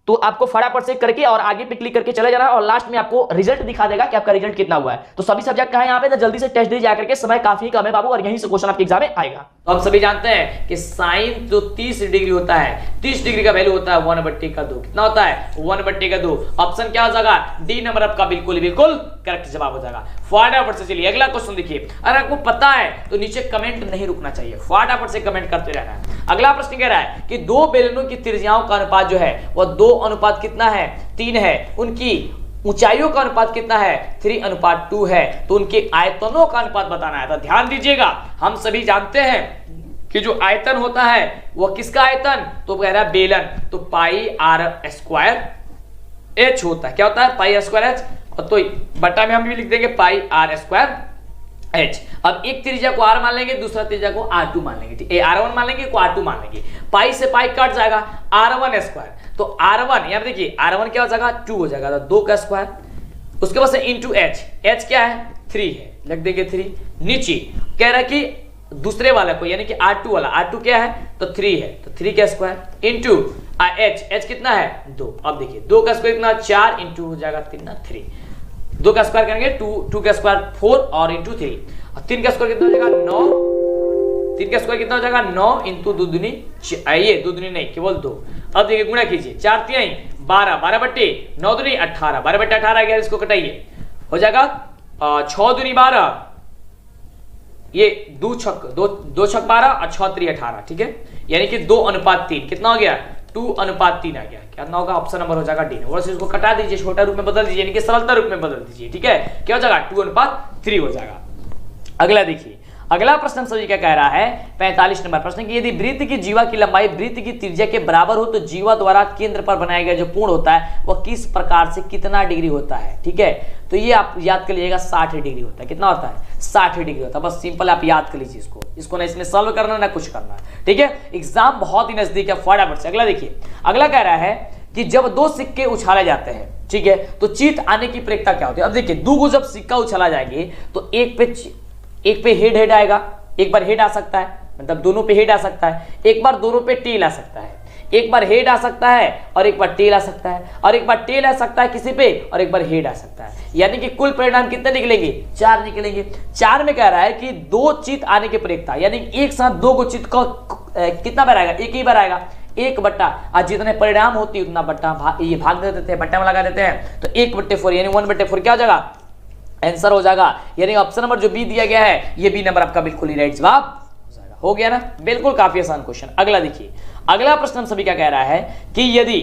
तो आपको फटाफट से करके और आगे पे क्लिक करके चले जाना है और लास्ट में आपको रिजल्ट दिखा देगा कि आपका रिजल्ट कितना हुआ है। तो सभी सब्जेक्ट का है यहाँ पे, तो जल्दी से टेस्ट दे जाकर के, समय काफी कम है बाबू और यहीं से क्वेश्चन आपके एग्जाम में आएगा। तो हम सभी जानते हैं कि साइन जो 30 डिग्री होता है, 30 डिग्री का वैल्यू होता है 1/2। कितना होता है 1/2। ऑप्शन क्या हो जाएगा डी नंबर आपका बिल्कुल करेक्ट जवाब हो जाएगा। फटाफट से चलिए अगला क्वेश्चन देखिए। अगर आपको पता है तो नीचे कमेंट नहीं रुकना चाहिए, फटाफट से कमेंट करते रहना है। अगला प्रश्न कह रहा है कि 2 बेलनों की त्रिज्याओं का अनुपात जो है वह 2 अनुपात कितना है 3 है, उनकी ऊंचाइयों का अनुपात कितना है 3:2 है, तो उनके आयतनों का अनुपात बताना है। तो ध्यान दीजिएगा, हम सभी जानते हैं कि जो आयतन होता है वह किसका आयतन, तो कह रहा है बेलन, तो पाई आर स्क्वायर एच होता है। क्या होता है पाई आर स्क्वायर एच, तो बटा में हम भी लिख देंगे पाई आर स्क्वायर H। अब एक त्रिज्या को R मान लेंगे, दूसरा त्रिज्या को R2 मान लेंगे, ठीक है, R1 मान लेंगे को R2 मान लेंगे, पाई से पाई कट जाएगा, R1 स्क्वायर, तो R1 यहाँ पे देखिए R1 क्या हो जाएगा 2 हो जाएगा, तो 2 का स्क्वायर, उसके बाद से इंटू H, H क्या है 3 है, लिख देंगे 3, नीचे कह रहा है कि दूसरे वाला को यानी कि R2 वाला, R2 क्या है तो 3 है, तो 3 का स्क्वायर इंटू H कितना है 2। अब देखिए 2 का स्क्वायर कितना 4 इंटू हो जाएगा 3 ना 3, 2 का स्क्वायर करेंगे 2 का स्क्वायर 4 और इंटू 3, और 3 का स्क्वायर कितना हो जाएगा 9, 3 का स्क्वायर कितना हो जाएगा 9 इंटू 2 दूनी, ये 2 दूनी नहीं केवल 2। अब देखिए गुणा कीजिए, 4 3 12, 12 बट्टे 9 दूनी 18, 12 बट्टे 18 गया, इसको कटाइए हो जाएगा 6 दूनी 12, ये 2 छक 12 और 6 3 18, ठीक है, यानी कि 2:3 कितना हो गया 2:3 आ गया, क्या होगा ऑप्शन नंबर हो जाएगा डी। और इसको कटा दीजिए, छोटा रूप में बदल दीजिए, यानी कि सरलता रूप में बदल दीजिए, ठीक है, क्या हो जाएगा 2:3 हो जाएगा। अगला देखिए, अगला प्रश्न हम सभी क्या कह रहा है 45 नंबर प्रश्न कि यदि वृत्त की जीवा की लंबाई वृत्त की त्रिज्या के बराबर हो तो जीवा द्वारा केंद्र पर बनाया गया जो कोण होता है वह किस प्रकार से कितना डिग्री होता है, ठीक है, तो ये आप याद कर लीजिएगा 60 डिग्री होता है, कितना होता है 60 डिग्री होता है, बस सिंपल आप याद कर लीजिए इसको ना इसमें सॉल्व करना ना कुछ करना, ठीक है, एग्जाम बहुत ही नजदीक है, फटाफट से। अगला देखिए, अगला कह रहा है कि जब 2 सिक्के उछाले जाते हैं, ठीक है, तो जीत आने की प्रेक्षता क्या होती है। अब देखिए 2 को जब सिक्का उछाला जाएंगे तो एक पे हेड आएगा, एक बार हेड आ सकता है, मतलब दोनों पे हेड आ सकता है, एक बार दोनों पे टेल आ सकता है, एक बार हेड आ सकता है और एक बार टेल आ सकता है, और एक बार टेल आ सकता है किसी पे और एक बार हेड आ सकता है, यानी कि कुल परिणाम कितने निकलेंगे 4 निकलेंगे। 4 में कह रहा है कि 2 चित आने की प्रेक्षता, यानी एक साथ 2 को चित का कितना बार आएगा, एक ही बार आएगा, 1 बट्टा, और जितने परिणाम होती है उतना बट्टा ये भाग दे देते हैं, बट्टा में लगा देते हैं, तो 1/4 यानी 1/4 क्या हो जाएगा आंसर हो जाएगा, यानी ऑप्शन नंबर जो बी दिया गया है ये बी नंबर आपका बिल्कुल ही राइट जवाब हो जाएगा। हो गया ना, बिल्कुल काफी आसान क्वेश्चन। अगला देखिए, अगला प्रश्न हम सभी क्या कह रहा है कि यदि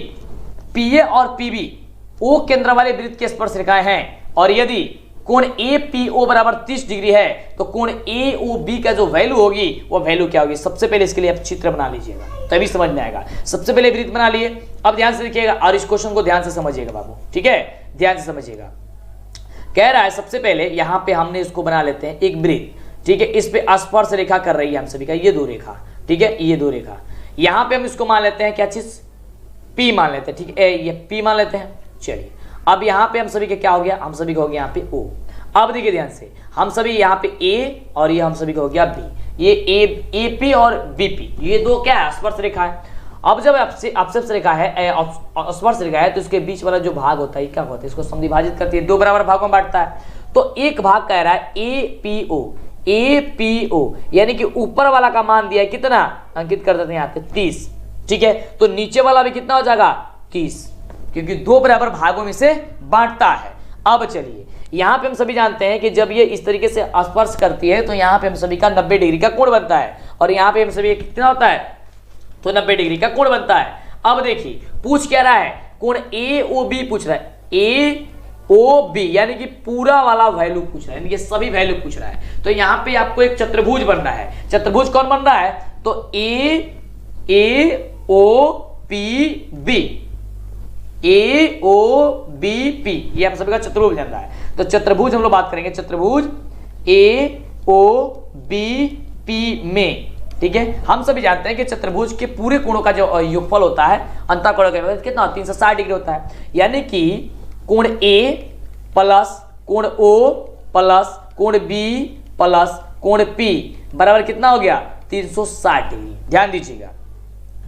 पीए और पीबी ओ केंद्र वाले वृत्त के स्पर्श रेखाएं हैं और यदि कोण एपीओ बराबर 30 डिग्री है तो कोण एओबी का जो वैल्यू होगी वो वैल्यू क्या होगी। सबसे पहले इसके लिए आप चित्र बना लीजिएगा तभी समझ में आएगा। सबसे पहले वृत्त बना लिए, अब ध्यान से देखिएगा और इस क्वेश्चन को ध्यान से समझिएगा बाबू, ठीक है, ध्यान से समझिएगा। कह रहा है सबसे पहले यहां पे हमने इसको बना लेते हैं एक वृत्त, ठीक है, इस पे स्पर्श रेखा कर रही है हम सभी का ये 2 रेखा, ठीक है, ये 2 रेखा, यहां पे हम इसको मान लेते हैं क्या चीज P मान लेते हैं, ठीक है, ये P मान लेते हैं। चलिए अब यहां पे हम सभी का क्या हो गया, हम सभी का हो गया यहां पे O। अब देखिए ध्यान से, हम सभी यहां पे A और ये हम सभी का हो गया B, ये AP और BP, ये 2 क्या है स्पर्श रेखा है। अब जब अपस्पर्श रेखा है स्पर्श रेखा है तो इसके बीच वाला जो भाग होता है क्या होता है, इसको समद्विभाजित करती है, 2 बराबर भागों में बांटता है। तो एक भाग कह रहा है एपीओ यानी कि ऊपर वाला का मान दिया है कितना, अंकित कर देते हैं यहाँ पे 30, ठीक है, तो नीचे वाला भी कितना हो जाएगा 30, क्योंकि 2 बराबर भागों में से बांटता है। अब चलिए यहाँ पे हम सभी जानते हैं कि जब ये इस तरीके से स्पर्श करती है तो यहाँ पे हम सभी का 90 डिग्री का कोण बनता है, और यहाँ पे हम सभी कितना होता है तो 90 डिग्री का कोण बनता है। अब देखिए पूछ क्या रहा है, कोण एओबी पूछ रहा है, एओबी यानी कि पूरा वाला वैल्यू पूछ रहा है, यानी कि सभी वैल्यू पूछ रहा है। तो यहाँ पे आपको एक चतुर्भुज बनना है, चतुर्भुज कौन बन रहा है तो एओबीपी ये हम सभी का चतुर्भुज बन रहा है। तो चतुर्भुज हम लोग बात करेंगे, चतुर्भुज एओबीपी में, ठीक है, हम सभी जानते हैं कि चतुर्भुज के पूरे कोणों का जो योगफल होता है अंतःकोण का कितना 360 डिग्री होता है, यानी कि कोण ए प्लस कोण ओ प्लस कोण बी प्लस कोण पी बराबर कितना हो गया 360 डिग्री। ध्यान दीजिएगा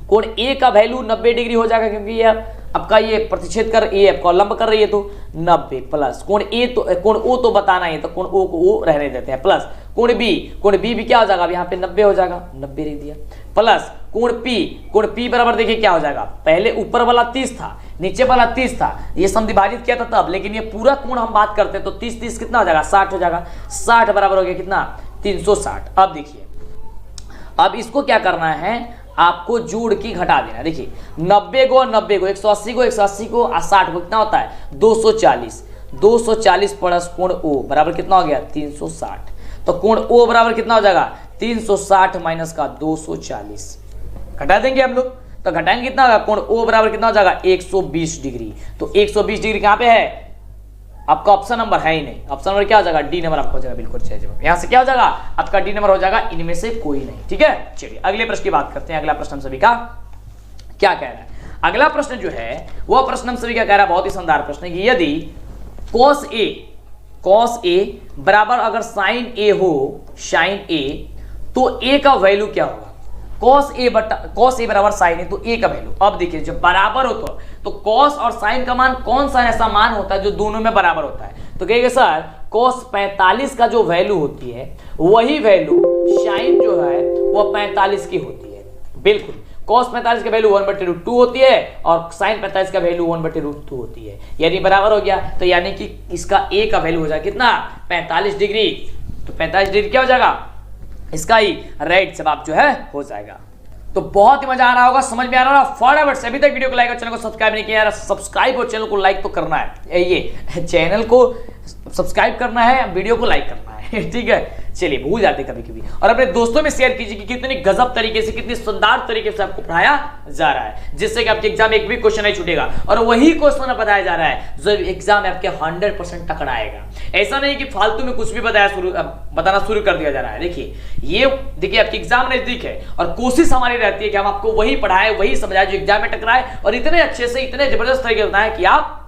कोण ए का वैल्यू 90 डिग्री हो जाएगा, क्योंकि ये आपका ये प्रतिच्छेद कर ये आपका लंब कर रही है तो 90 प्लस कोण ए तो कोण ओ तो बताना है तो कोण ओ को ओ रहने देते हैं, प्लस कोण बी भी क्या हो जाएगा, अब यहाँ पे 90 हो जाएगा, 90 लिख दिया, प्लस कोण पी बराबर देखिए क्या हो जाएगा, पहले ऊपर वाला 30 था नीचे वाला 30 था, ये समद्विभाजित किया था तब, लेकिन ये पूरा कोण हम बात करते हैं तो 30 कितना हो जाएगा 60 हो जाएगा, 60 बराबर हो गया कितना 360। अब देखिए अब इसको क्या करना है, आपको जोड़ के घटा देना। देखिए 90 को 90 को 180 को 180 को 60 को कितना होता है 240 प्लस कोण ओ बराबर कितना हो गया 360। तो कोण ओ बराबर कितना हो जाएगा 360 माइनस का 240 घटा देंगे हम लोग, तो घटाएंगे कितना होगा कोण ओ बराबर कितना हो जाएगा 120 डिग्री। तो 120 डिग्री कहां पे है आपका ऑप्शन नंबर है ही नहीं। ऑप्शन नंबर क्या हो जाएगा, डी नंबर आपका हो जाएगा, बिल्कुल सही जवाब। यहां से क्या हो जाएगा, आपका डी नंबर हो जाएगा, इनमें से कोई नहीं। ठीक है, चलिए अगले प्रश्न की बात करते हैं। अगला प्रश्न हम सभी का क्या कह रहा है, अगला प्रश्न जो है वह प्रश्न हम सभी क्या कह रहा है, बहुत ही शानदार प्रश्न है कि यदि cos a बराबर अगर sin a हो sin a तो a का वैल्यू क्या होगा। cos a बराबर sin a तो a का वैल्यू, अब देखिए जब बराबर हो तो cos और sin का मान कौन सा ऐसा मान होता है जो दोनों में बराबर होता है, तो कहेंगे सर cos 45 का जो वैल्यू होती है वही वैल्यू sin जो है वह 45 की होती है। बिल्कुल, cos 45 का वैल्यू 1/√2 होती है और sin 45 का वैल्यू 1/√2 होती है, यानी बराबर हो गया। तो यानी कि इसका a का वैल्यू हो जाएगा कितना, 45 डिग्री। तो 45 डिग्री क्या हो जाएगा, इसका ही राइट जवाब जो है हो जाएगा। तो बहुत ही मजा आ रहा होगा, समझ में आ रहा होगा। फटाफट से अभी तक वीडियो को लाइक और चैनल को सब्सक्राइब नहीं किया यार, सब्सक्राइब और चैनल को लाइक तो करना है, ये चैनल को सब्सक्राइब करना है, वीडियो को लाइक करना है। ठीक है, चलिए भूल जाते कभी कभी, और अपने दोस्तों में शेयर कीजिए कि कितनी गजब तरीके से, कितनी शानदार तरीके से आपको पढ़ाया जा रहा है, जिससे कि आपके एग्जाम में एक भी क्वेश्चन नहीं छूटेगा और वही क्वेश्चन बताया जा रहा है जो एग्जाम में आपके 100% टकराएगा। ऐसा नहीं कि फालतू में कुछ भी बताना शुरू कर दिया जा रहा है। देखिए आपके एग्जाम नजदीक है और कोशिश हमारी रहती है कि हम आपको वही पढ़ाए, वही समझाए जो एग्जाम में टकराए, और इतने अच्छे से, इतने जबरदस्त तरीके से बताएं कि आप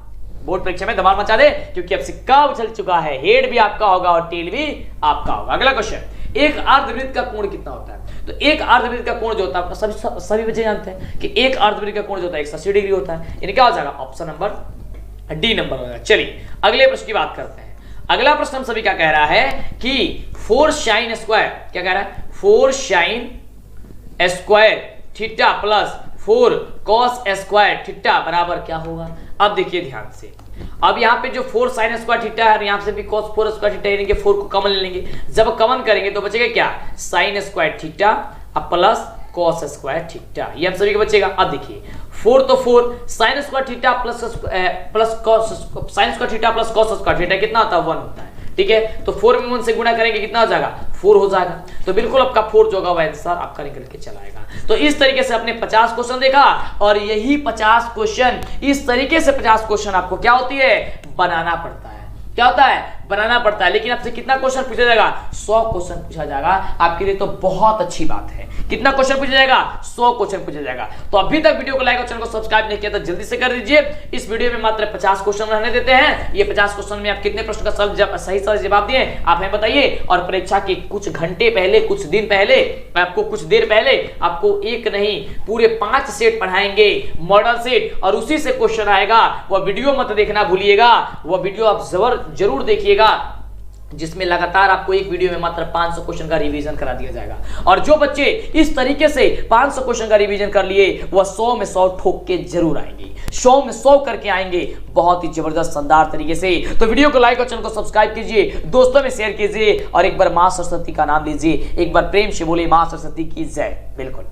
बोर्ड परीक्षा में धमाल मचा दे, क्योंकि अब सिक्का उछल चुका है, हेड भी आपका होगा और टेल भी आपका होगा। अगला क्वेश्चन, एक अर्धवृत्त का कोण कितना होता है। तो एक अर्धवृत्त का कोण जो होता है सभी बच्चे जानते हैं कि एक अर्धवृत्त का कोण जो होता है 180 डिग्री होता है, यानी क्या हो जाएगा, ऑप्शन नंबर डी नंबर हो जाएगा। चलिए अगले प्रश्न की बात करते हैं। अगला प्रश्न हम सभी क्या कह रहा है कि 4 sin स्क्वायर, क्या कह रहा है, 4 sin square theta plus 4 cos square theta बराबर क्या होगा। अब देखिए ध्यान से, अब यहाँ पे जो 4 sin स्क्वायर थीटा है, यहाँ से भी cos 4 स्क्वायर थीटा, यानी कि 4 को कॉमन ले लेंगे। जब कॉमन करेंगे तो बचेगा क्या, sin square theta plus cos square theta, ये हम सभी को बचेगा। अब देखिए 4 तो 4 sin square theta plus cos sin square theta plus cos square theta कितना होता है, 1 होता है। ठीक है, तो 4 में 1 से गुणा करेंगे कितना हो जाएगा, 4 हो जाएगा। तो बिल्कुल आपका 4 जो होगा आंसर आपका निकल के चला आएगा। तो इस तरीके से आपने 50 क्वेश्चन देखा, और यही 50 क्वेश्चन, इस तरीके से 50 क्वेश्चन आपको क्या होती है, बनाना पड़ता है। क्या होता है, बनाना पड़ता है। लेकिन आपसे कितना क्वेश्चन पूछा जाएगा, 100 क्वेश्चन पूछा जाएगा। आपके लिए तो बहुत अच्छी बात है। कितना क्वेश्चन पूछा जाएगा, 100 क्वेश्चन पूछा जाएगा। तो अभी तक वीडियो को लाइक और चैनल को सब्सक्राइब नहीं किया तो जल्दी से कर दीजिए। इस वीडियो में मात्र 50 क्वेश्चन रहने देते हैं। ये 50 क्वेश्चन में आप कितने प्रश्न का सही जवाब दिए आप हमें बताइए। और परीक्षा के कुछ घंटे पहले, कुछ दिन पहले, आपको कुछ देर पहले आपको एक नहीं पूरे 5 सेट पढ़ाएंगे, मॉडल सेट, और उसी से क्वेश्चन आएगा। वह वीडियो मत देखना भूलिएगा, वह वीडियो आप जरूर देखिएगा, जिसमें लगातार आपको एक वीडियो में मात्र 500 क्वेश्चन का रिवीजन करा दिया जाएगा। और जो बच्चे इस तरीके से 500 क्वेश्चन का रिवीजन कर लिए वह 100 में 100 ठोक के जरूर आएंगे, 100 में 100 करके आएंगे, बहुत ही जबरदस्त शानदार तरीके से। तो वीडियो को लाइक और चैनल को सब्सक्राइब कीजिए, दोस्तों में शेयर कीजिए, और एक बार मां सरस्वती का नाम लीजिए, एक बार प्रेम से बोलिए मां सरस्वती की जय। बिल्कुल।